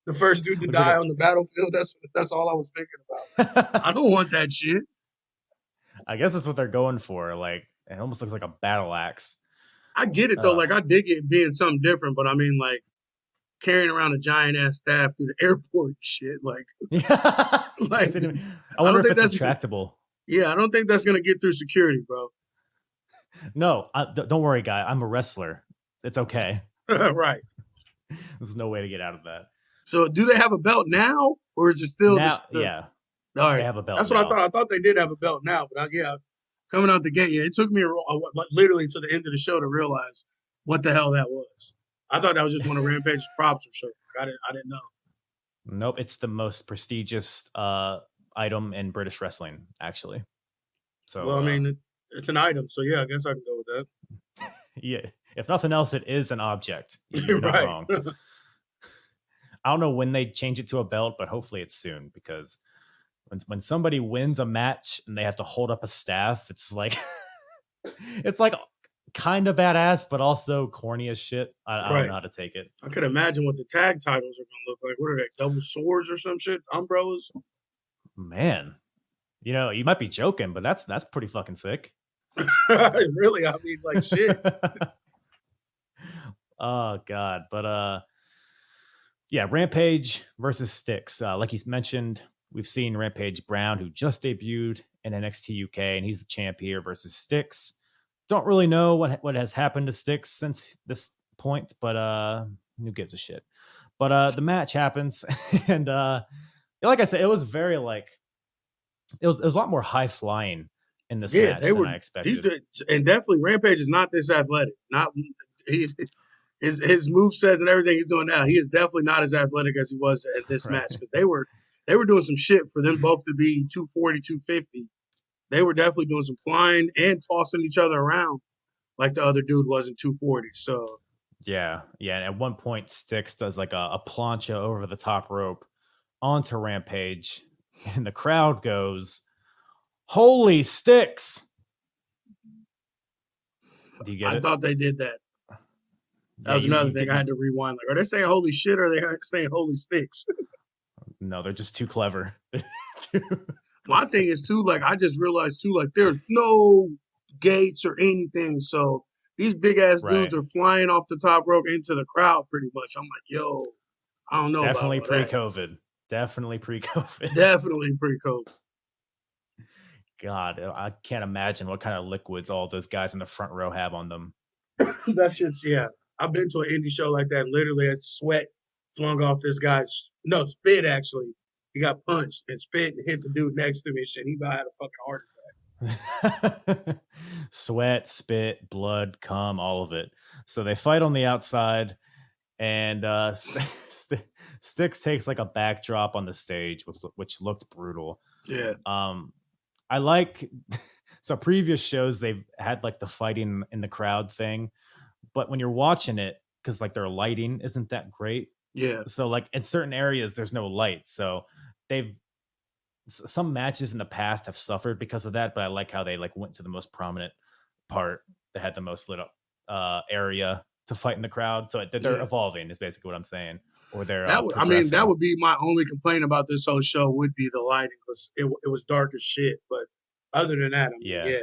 the first dude to die on the battlefield. That's all I was thinking about. I don't want that shit. I guess that's what they're going for. Like it almost looks like a battle axe. I get it though. Like I dig it being something different, but I mean, like carrying around a giant ass staff through the airport and shit. Like, like I wonder if it's retractable. Yeah, I don't think that's gonna get through security, bro. No, don't worry, guy. I'm a wrestler. It's okay. Right. There's no way to get out of that. So, do they have a belt now, or is it still? Now, yeah. All right. They have a belt. That's what I thought. I thought they did have a belt now, but yeah, coming out the gate, yeah, it took me literally to the end of the show to realize what the hell that was. I thought that was just one of Rampage's props or something. I didn't know. Nope, it's the most prestigious item in British wrestling, actually. So, well, I mean, it's an item, so yeah, I guess I can go with that. Yeah, if nothing else, it is an object. You're not wrong. I don't know when they change it to a belt, but hopefully it's soon, because when somebody wins a match and they have to hold up a staff, it's like it's like kind of badass, but also corny as shit. I don't know how to take it. I could imagine what the tag titles are going to look like. What are they? Double swords or some shit? Umbrellas? Man, you might be joking, but that's pretty fucking sick. Really? I mean, like shit. Oh god, but yeah, Rampage versus Styx. Like you mentioned, we've seen Rampage Brown, who just debuted in NXT UK, and he's the champ here versus Styx. Don't really know what has happened to Styx since this point, but who gives a shit? But the match happens, and like I said, it was very it was a lot more high flying in this match than I expected. And definitely Rampage is not this athletic. Not his move sets and everything he's doing now. He is definitely not as athletic as he was at this match, because they were doing some shit for them both to be 240, 250. They were definitely doing some flying and tossing each other around like the other dude was in 240. So yeah. And at one point, Styx does like a plancha over the top rope onto Rampage, and the crowd goes, "Holy Styx!" Do you get it? I thought they did that. That was another thing I had to rewind. Like, are they saying "holy shit" or are they saying "holy Styx"? No, they're just too clever. My thing is too, like, I just realized too, like, there's no gates or anything, so these big ass dudes are flying off the top rope into the crowd pretty much. I'm like, yo, I don't know. Definitely pre-COVID. Definitely pre-COVID. Definitely pre-COVID. God, I can't imagine what kind of liquids all those guys in the front row have on them. That shit's, yeah. I've been to an indie show like that. Literally, it's sweat flung off this guy's, spit actually. He got punched and spit and hit the dude next to me and shit. He about had a fucking heart attack. Sweat, spit, blood, cum, all of it. So they fight on the outside, and Styx takes like a backdrop on the stage, which looks brutal. Yeah. I like, so previous shows they've had like the fighting in the crowd thing, but when you're watching it, because like their lighting isn't that great. Yeah. So like in certain areas there's no light, so some matches in the past have suffered because of that, but I like how they like went to the most prominent part that had the most lit up area to fight in the crowd. So they're evolving is basically what I'm saying. Or they're that would be my only complaint about this whole show would be the lighting, because it was dark as shit. But Other than that, I mean, Yeah. yeah.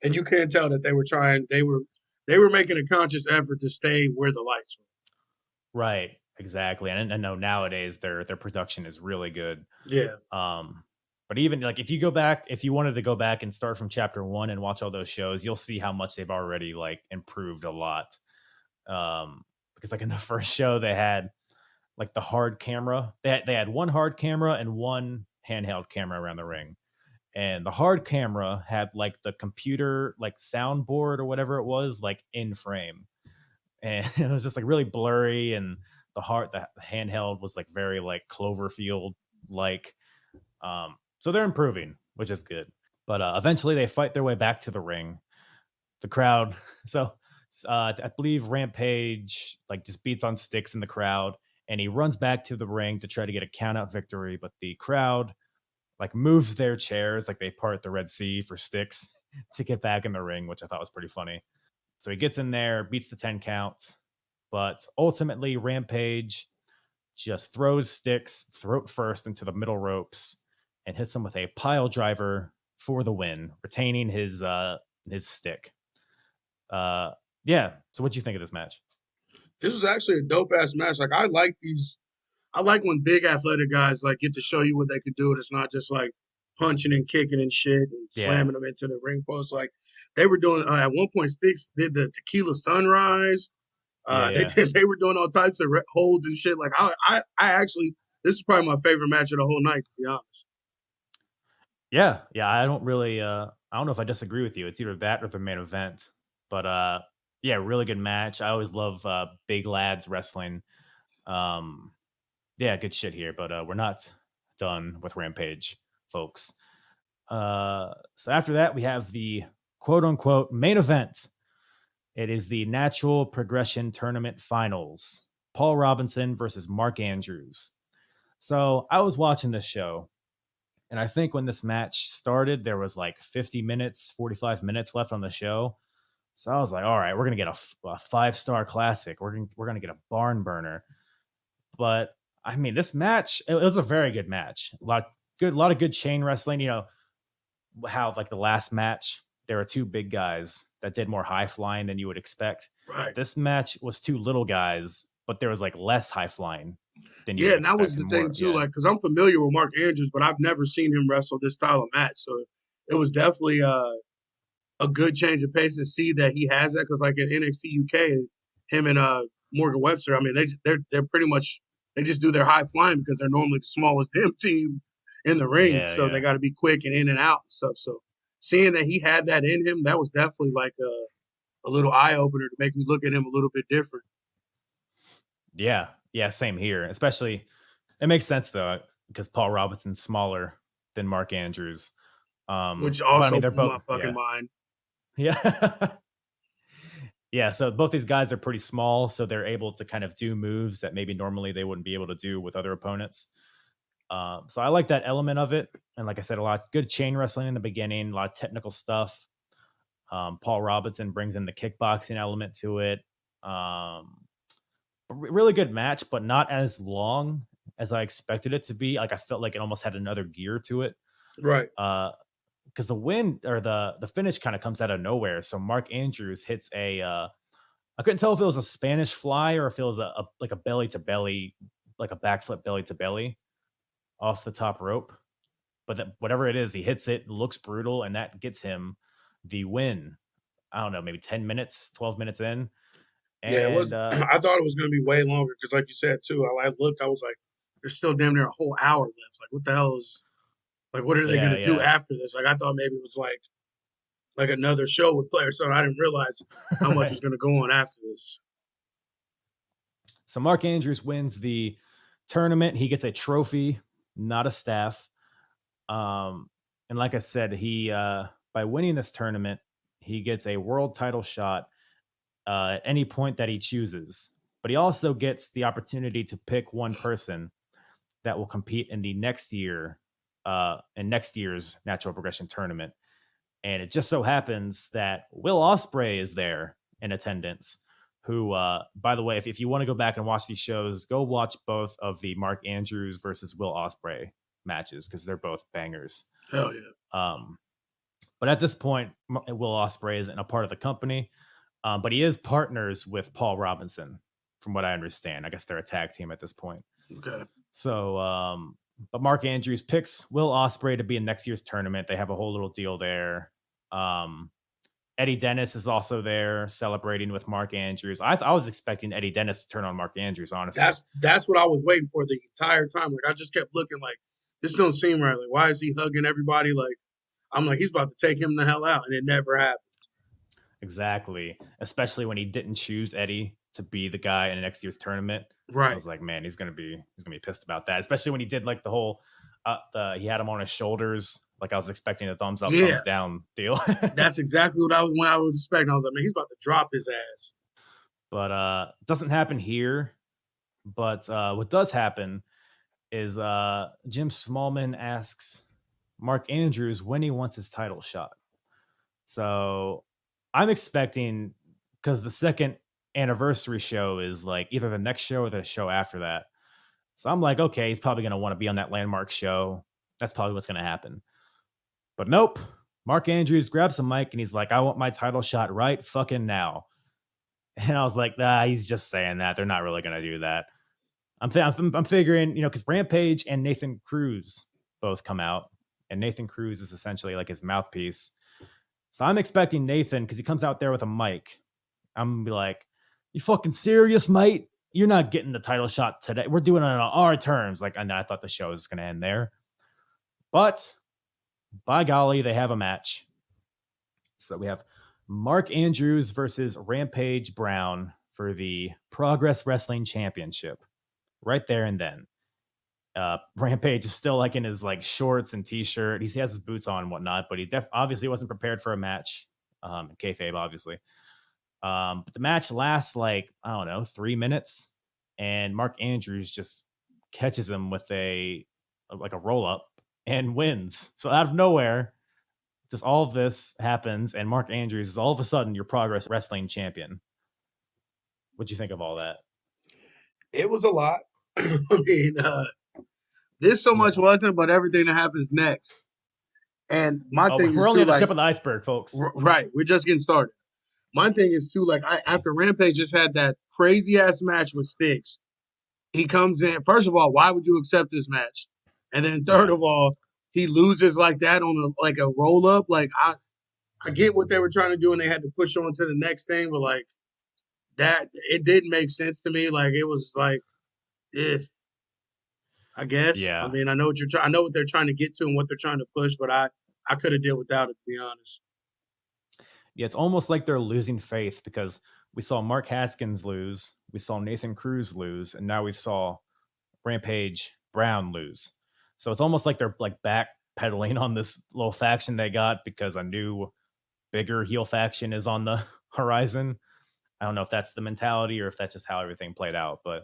And you can't tell that they were trying. They were making a conscious effort to stay where the lights were. Right. Exactly. And I know nowadays their production is really good. Yeah. But even like if you wanted to go back and start from chapter 1 and watch all those shows, you'll see how much they've already like improved a lot. Because like in the first show they had like the hard camera. They had one hard camera and one handheld camera around the ring. And the hard camera had like the computer like soundboard or whatever it was like in frame. And it was just like really blurry, and the handheld was like very like Cloverfield like. So they're improving, which is good. But eventually they fight their way back to the ring. The crowd, so I believe Rampage like just beats on sticks in the crowd, and he runs back to the ring to try to get a countout victory. But the crowd like moves their chairs, like they part the Red Sea for sticks to get back in the ring, which I thought was pretty funny. So he gets in there, beats the 10 count, but ultimately Rampage just throws sticks throat first into the middle ropes and hits him with a pile driver for the win, retaining his stick. Yeah. So what do you think of this match? This was actually a dope ass match. Like I like these. I like when big athletic guys like get to show you what they can do. And it's not just like punching and kicking and shit and Yeah. slamming them into the ring post. Like they were doing at one point. Sticks did the tequila sunrise. Yeah. They Yeah. they were doing all types of holds and shit. Like I actually this is probably my favorite match of the whole night, to be honest. Yeah. Yeah. I don't really, I don't know if I disagree with you. It's either that or the main event, but, yeah, really good match. I always love, big lads wrestling. Um, yeah, good shit here, but, we're not done with Rampage, folks. So after that, we have the quote unquote main event. It is the Natural Progression Tournament Finals. Paul Robinson versus Mark Andrews. So I was watching this show, and I think when this match started, there was like 50 minutes, 45 minutes left on the show. So I was like, all right, we're going to get a 5-star classic. We're going to get a barn burner. But I mean, this match, it was a very good match. A lot of good chain wrestling. You know, how like the last match, there were two big guys that did more high flying than you would expect. Right. This match was two little guys, but there was like less high flying than you Yeah, would and that was expect. the And thing more, too. yeah, Like, because I'm familiar with Mark Andrews, but I've never seen him wrestle this style of match. So it was definitely a good change of pace to see that he has that. Because like in NXT UK, him and Morgan Webster, I mean, they're pretty much they just do their high flying because they're normally the smallest damn team in the ring, yeah, so they yeah, got to be quick and in and out and stuff. So seeing that he had that in him, that was definitely like a little eye opener to make me look at him a little bit different. yeah, yeah. Same here. Especially, it makes sense though because Paul Robinson's smaller than Mark Andrews. Which But I mean, also they're blew both, my fucking yeah, mind. yeah. Yeah, so both these guys are pretty small, so they're able to kind of do moves that maybe normally they wouldn't be able to do with other opponents. So I like that element of it, and like I said, a lot of good chain wrestling in the beginning, a lot of technical stuff. Paul Robinson brings in the kickboxing element to it. Really good match, but not as long as I expected it to be. Like I felt like it almost had another gear to it. Right. Because the win or the finish kind of comes out of nowhere. So Mark Andrews hits I couldn't tell if it was a Spanish fly or if it was like a belly to belly, like a backflip belly to belly off the top rope. But whatever it is, he hits it, looks brutal, and that gets him the win. I don't know, maybe 10 minutes, 12 minutes in. Yeah, it And was. I thought it was going to be way longer because, like you said too, I looked. I was like, "There's still damn near a whole hour left. Like, what the hell is? Like, what are they going yeah, to do yeah. after this? Like, I thought maybe it was like another show would play or something. I didn't realize how much was Right. going to go on after this. So Mark Andrews wins the tournament. He gets a trophy, not a staff. And like I said, he by winning this tournament, he gets a world title shot at any point that he chooses. But he also gets the opportunity to pick one person that will compete in the next year, in next year's Natural Progression tournament. And it just so happens that Will Ospreay is there in attendance. Who, by the way, if you want to go back and watch these shows, go watch both of the Mark Andrews versus Will Ospreay matches because they're both bangers. Hell yeah. Um, But at this point, Will Ospreay isn't a part of the company, but he is partners with Paul Robinson, from what I understand. I guess they're a tag team at this point. Okay. So, but Mark Andrews picks Will Ospreay to be in next year's tournament. They have a whole little deal there. Eddie Dennis is also there celebrating with Mark Andrews. I was expecting Eddie Dennis to turn on Mark Andrews, honestly. That's what I was waiting for the entire time. Like I just kept looking like this don't seem right. Like why is he hugging everybody? Like I'm like he's about to take him the hell out, and it never happened. Exactly, especially when he didn't choose Eddie to be the guy in next year's tournament. Right. I was like, man, he's gonna be pissed about that. Especially when he did like the whole, he had him on his shoulders. Like I was expecting a thumbs up, thumbs down deal. That's exactly what I was expecting. I was like, man, he's about to drop his ass. But it doesn't happen here. But what does happen is Jim Smallman asks Mark Andrews when he wants his title shot. So I'm expecting, because the second anniversary show is like either the next show or the show after that. So I'm like, okay, he's probably going to want to be on that landmark show. That's probably what's going to happen. But nope. Mark Andrews grabs the mic and he's like, I want my title shot right fucking now. And I was like, he's just saying that. They're not really going to do that. I'm figuring, because Rampage and Nathan Cruz both come out. And Nathan Cruz is essentially like his mouthpiece. So I'm expecting Nathan, because he comes out there with a mic. I'm going to be like, you fucking serious, mate? You're not getting the title shot today. We're doing it on our terms. Like, I thought the show was going to end there. But by golly, they have a match. So we have Mark Andrews versus Rampage Brown for the Progress Wrestling Championship. Right there and then. Rampage is still like in his like shorts and t-shirt. He has his boots on and whatnot, but he obviously wasn't prepared for a match. Kayfabe, obviously. But the match lasts like, I don't know, 3 minutes. And Mark Andrews just catches him with a roll up and wins. So out of nowhere, just all of this happens. And Mark Andrews is all of a sudden your Progress Wrestling champion. What'd you think of all that? It was a lot. I mean, this so much wasn't, but everything that happens next. And my thing is, we're only at the tip of the iceberg, folks. Right. We're just getting started. My thing is too, like after Rampage just had that crazy ass match with Styx, he comes in. First of all, why would you accept this match? And then third of all, he loses like that on a roll up. Like I get what they were trying to do, and they had to push on to the next thing, but like that, it didn't make sense to me. Like it was like, I guess. Yeah. I mean, I know what they're trying to get to and what they're trying to push, but I could have dealt without it, to be honest. Yeah, it's almost like they're losing faith, because we saw Mark Haskins lose, we saw Nathan Cruz lose, and now we saw Rampage Brown lose. So it's almost like they're like backpedaling on this little faction they got, because a new bigger heel faction is on the horizon. I don't know if that's the mentality or if that's just how everything played out, but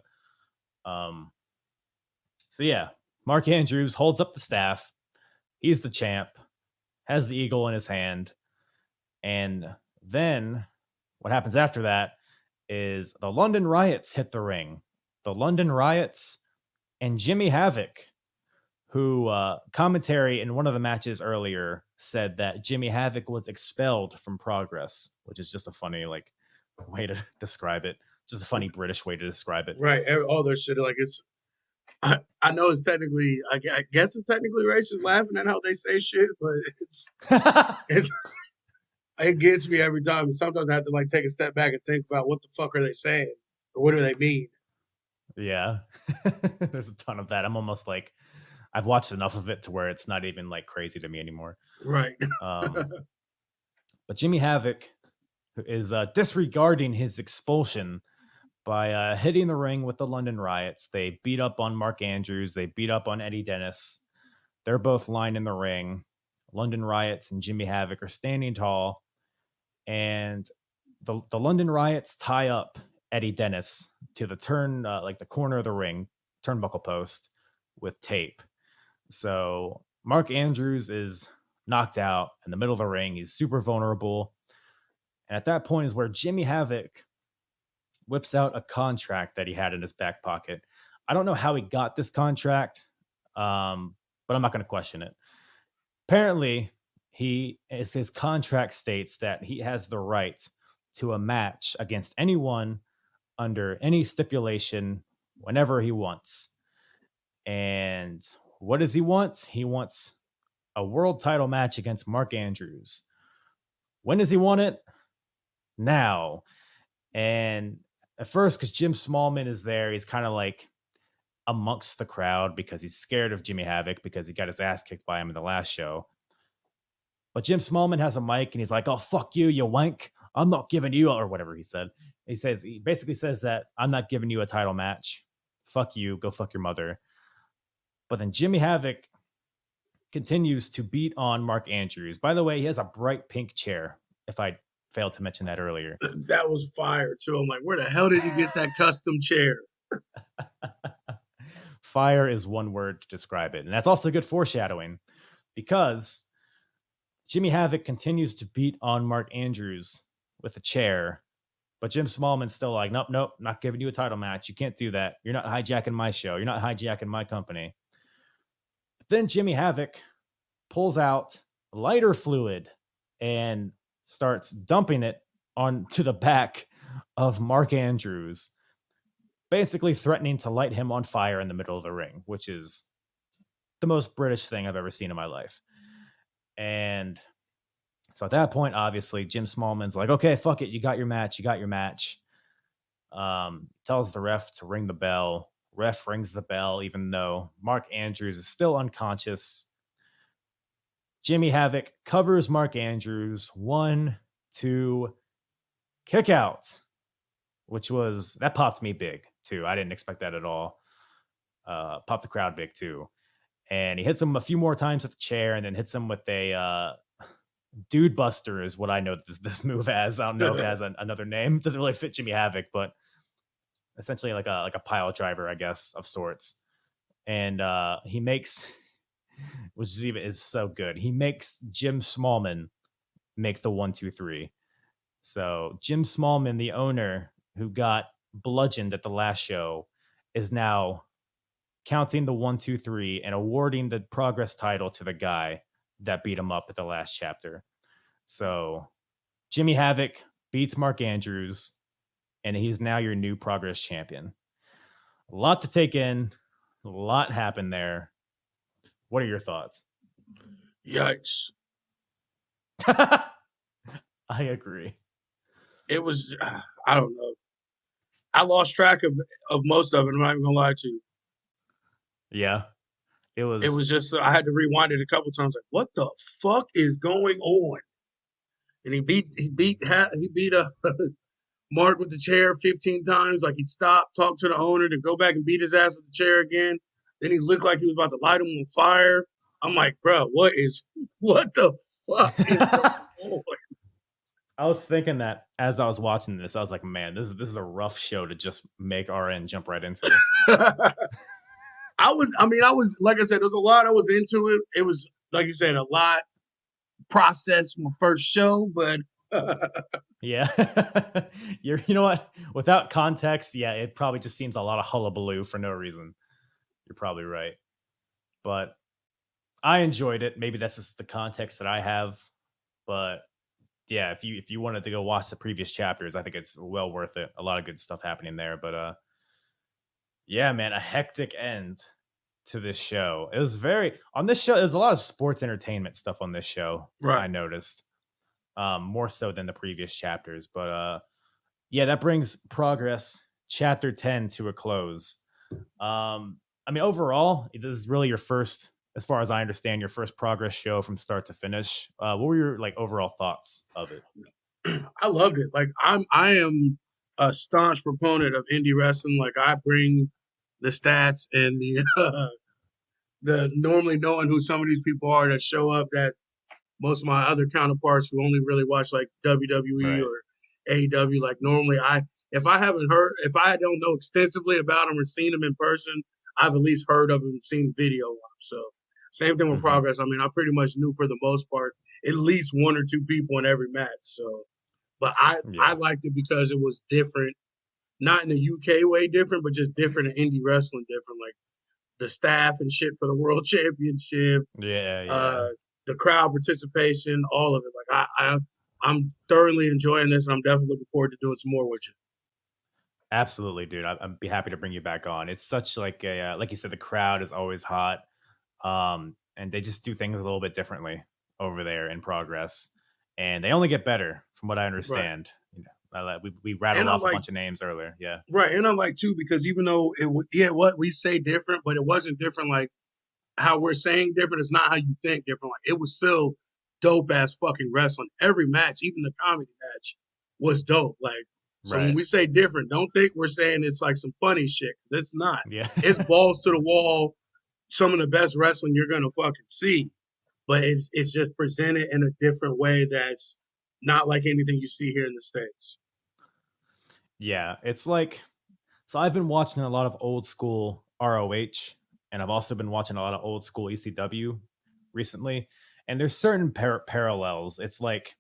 so yeah, Mark Andrews holds up the staff. He's the champ, has the eagle in his hand. And then what happens after that is the London Riots hit the ring. The London Riots and Jimmy Havoc, who commentary in one of the matches earlier said that Jimmy Havoc was expelled from Progress, which is just a funny like way to describe it. Just a funny British way to describe it. Right. All their shit, like it's, I know it's technically, I guess it's technically racist, laughing at how they say shit, but it gets me every time. Sometimes I have to like take a step back and think about what the fuck are they saying or what do they mean? Yeah. There's a ton of that. I'm almost like, I've watched enough of it to where it's not even like crazy to me anymore. Right. But Jimmy Havoc is disregarding his expulsion by hitting the ring with the London Riots. They beat up on Mark Andrews. They beat up on Eddie Dennis. They're both lying in the ring. London Riots and Jimmy Havoc are standing tall. And the London Riots tie up Eddie Dennis to the the corner of the ring, turnbuckle post, with tape. So Mark Andrews is knocked out in the middle of the ring. He's super vulnerable. And at that point is where Jimmy Havoc whips out a contract that he had in his back pocket. I don't know how he got this contract, but I'm not going to question it. Apparently, his contract states that he has the right to a match against anyone under any stipulation whenever he wants. And what does he want? He wants a world title match against Mark Andrews. When does he want it? Now. And at first, because Jim Smallman is there, he's kind of like amongst the crowd because he's scared of Jimmy Havoc because he got his ass kicked by him in the last show. But Jim Smallman has a mic and he's like, "Oh, fuck you, you wank. I'm not giving you," or whatever he said. He basically says that I'm not giving you a title match. Fuck you, go fuck your mother. But then Jimmy Havoc continues to beat on Mark Andrews. By the way, he has a bright pink chair, if I failed to mention that earlier. That was fire, too. I'm like, where the hell did he get that custom chair? Fire is one word to describe it. And that's also good foreshadowing because Jimmy Havoc continues to beat on Mark Andrews with a chair. But Jim Smallman's still like, nope, not giving you a title match. You can't do that. You're not hijacking my show. You're not hijacking my company. But then Jimmy Havoc pulls out lighter fluid and starts dumping it onto the back of Mark Andrews, basically threatening to light him on fire in the middle of the ring, which is the most British thing I've ever seen in my life. And so at that point, obviously, Jim Smallman's like, okay, fuck it. You got your match. Tells the ref to ring the bell. Ref rings the bell, even though Mark Andrews is still unconscious. Jimmy Havoc covers Mark Andrews. 1, 2, kick out, that popped me big too. I didn't expect that at all. Popped the crowd big too. And he hits him a few more times with the chair and then hits him with a Dude Buster is what I know this move as. I don't know if it has another name. It doesn't really fit Jimmy Havoc, but essentially like a pile driver, I guess, of sorts. And he makes, which is so good. He makes Jim Smallman make the 1, 2, 3. So Jim Smallman, the owner who got bludgeoned at the last show, is now counting the 1, 2, 3 and awarding the Progress title to the guy that beat him up at the last chapter. So Jimmy Havoc beats Mark Andrews, and he's now your new Progress champion. A lot to take in. A lot happened there. What are your thoughts? Yikes. I agree. It was, I don't know. I lost track of most of it. I'm not even going to lie to you. Yeah. It was just, I had to rewind it a couple times. Like, what the fuck is going on? And he beat Mark with the chair 15 times. Like, he stopped, talked to the owner, to go back and beat his ass with the chair again. Then he looked like he was about to light him on fire. I'm like, bro, what the fuck is going on? I was thinking that as I was watching this, I was like, man, this is a rough show to just make RN jump right into. I was, like I said, there's a lot I was into it. It was, like you said, a lot processed from the first show, but yeah. You know what? Without context, yeah, it probably just seems a lot of hullabaloo for no reason. You're probably right. But I enjoyed it. Maybe that's just the context that I have. But yeah, if you wanted to go watch the previous chapters, I think it's well worth it. A lot of good stuff happening there. But yeah, man, a hectic end to this show. It was on this show, there's a lot of sports entertainment stuff on this show. Right. I noticed. More so than the previous chapters. But yeah, that brings Progress Chapter 10 to a close. Overall, this is really your first, as far as I understand, your first Progress show from start to finish. What were your overall thoughts of it? I loved it. Like I am a staunch proponent of indie wrestling. Like, I bring the stats and the normally knowing who some of these people are that show up that most of my other counterparts who only really watch like WWE or AEW, like normally if I don't know extensively about them or seen them in person, I've at least heard of them and seen video of them. So same thing with Progress. I pretty much knew for the most part at least 1 or 2 people in every match. So, but I liked it because it was different, not in the UK way different, but just different in indie wrestling different. Like the staff and shit for the World Championship. Yeah. the crowd participation, all of it. Like I'm thoroughly enjoying this, and I'm definitely looking forward to doing some more with you. Absolutely, dude. I'd be happy to bring you back on. It's such like a like you said, the crowd is always hot, and they just do things a little bit differently over there in Progress, and they only get better from what I understand. Right. You know, we rattled off a bunch of names earlier, yeah. Right, and I like too because even though what we say different, but it wasn't different like how we're saying different. It's not how you think different. Like it was still dope ass fucking wrestling. Every match, even the comedy match, was dope. Like. So when we say different, don't think we're saying it's like some funny shit. It's not. Yeah. It's balls to the wall, some of the best wrestling you're gonna fucking see. But it's just presented in a different way that's not like anything you see here in the States. Yeah, it's like, so I've been watching a lot of old school ROH, and I've also been watching a lot of old school ECW recently. And there's certain parallels. It's like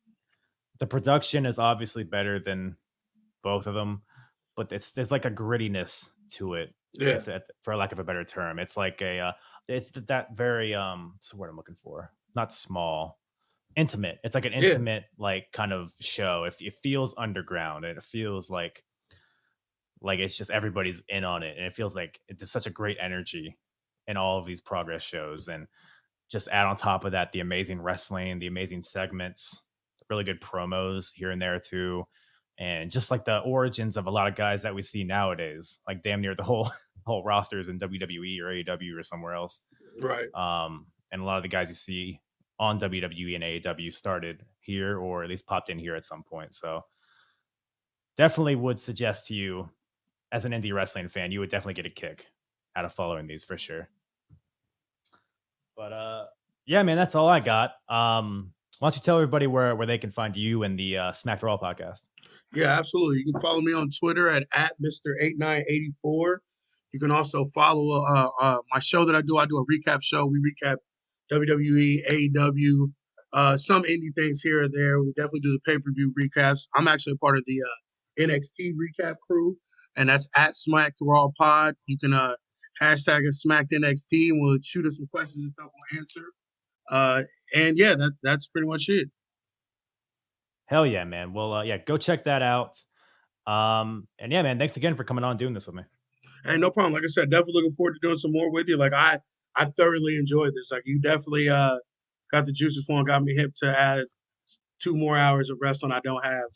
the production is obviously better than both of them, but there's like a grittiness to it, for lack of a better term. It's like it's that very so what I'm looking for, not small, intimate. It's like an intimate like kind of show. If it feels underground, and it feels like it's just everybody's in on it, and it feels like it's just such a great energy in all of these Progress shows. And just add on top of that the amazing wrestling, the amazing segments, really good promos here and there too. And just like the origins of a lot of guys that we see nowadays, like damn near the whole rosters in WWE or AEW or somewhere else. Right. And a lot of the guys you see on WWE and AEW started here, or at least popped in here at some point. So definitely would suggest to you, as an indie wrestling fan, you would definitely get a kick out of following these for sure. But yeah, man, that's all I got. Why don't you tell everybody where they can find you and the Smacked Raw podcast? Yeah, absolutely. You can follow me on Twitter at Mr8984. You can also follow my show that I do. I do a recap show. We recap WWE, AEW, some indie things here or there. We definitely do the pay-per-view recaps. I'm actually a part of the NXT recap crew, and that's at Smacked Raw Pod. You can hashtag it Smacked NXT, and we'll shoot us some questions and stuff we'll answer. And yeah, that's pretty much it. Hell yeah, man. Well, yeah, go check that out. And yeah, man, thanks again for coming on and doing this with me. Hey, no problem. Like I said, definitely looking forward to doing some more with you. Like I thoroughly enjoyed this. Like you definitely got the juices flowing, got me hip to add 2 more hours of wrestling I don't have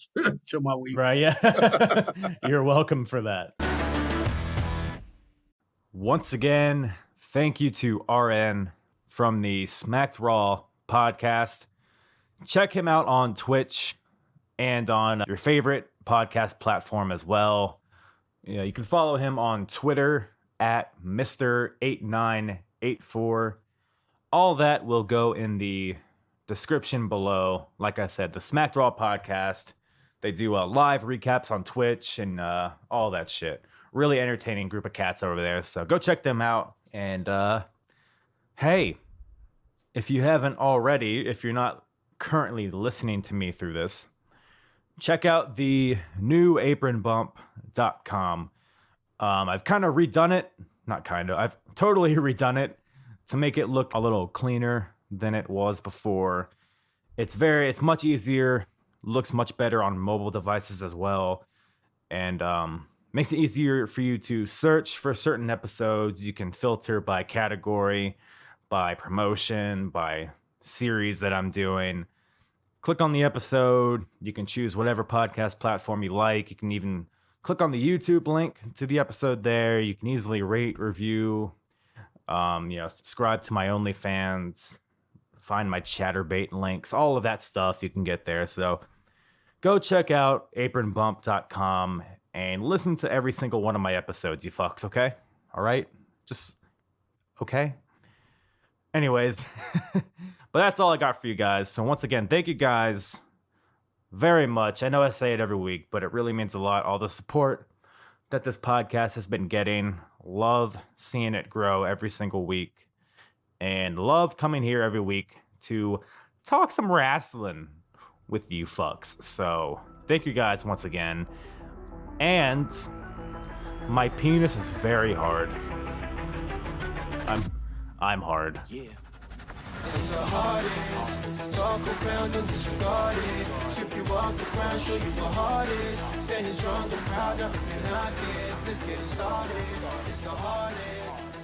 to my week. Right, yeah. You're welcome for that. Once again, thank you to RN from the Smacked Raw podcast. Check him out on Twitch and on your favorite podcast platform as well. Yeah, you can follow him on Twitter at Mr8984. All that will go in the description below. Like I said, the Smacked Raw podcast. They do live recaps on Twitch and all that shit. Really entertaining group of cats over there. So go check them out. And hey, if you haven't already, if you're not currently listening to me through this, check out the new apronbump.com. I've kind of redone it. I've totally redone it to make it look a little cleaner than it was before. It's much easier, looks much better on mobile devices as well, and makes it easier for you to search for certain episodes. You can filter by category, by promotion, by series that I'm doing. Click on the episode. You can choose whatever podcast platform you like. You can even click on the YouTube link to the episode there. You can easily rate, review, subscribe to my OnlyFans, find my Chatterbait links, all of that stuff you can get there. So go check out apronbump.com and listen to every single one of my episodes, you fucks, okay? All right? Just okay? Anyways, but that's all I got for you guys. So once again, thank you guys very much. I know I say it every week, but it really means a lot. All the support that this podcast has been getting. Love seeing it grow every single week. And love coming here every week to talk some wrestling with you fucks. So thank you guys once again. And my penis is very hard. I'm hard. Yeah. It's the hardest. Talk around and disregard it. Strip you off the ground, show you what heart is. Standing strong and proud, nothing I guess. Let's get it started. It's the hardest.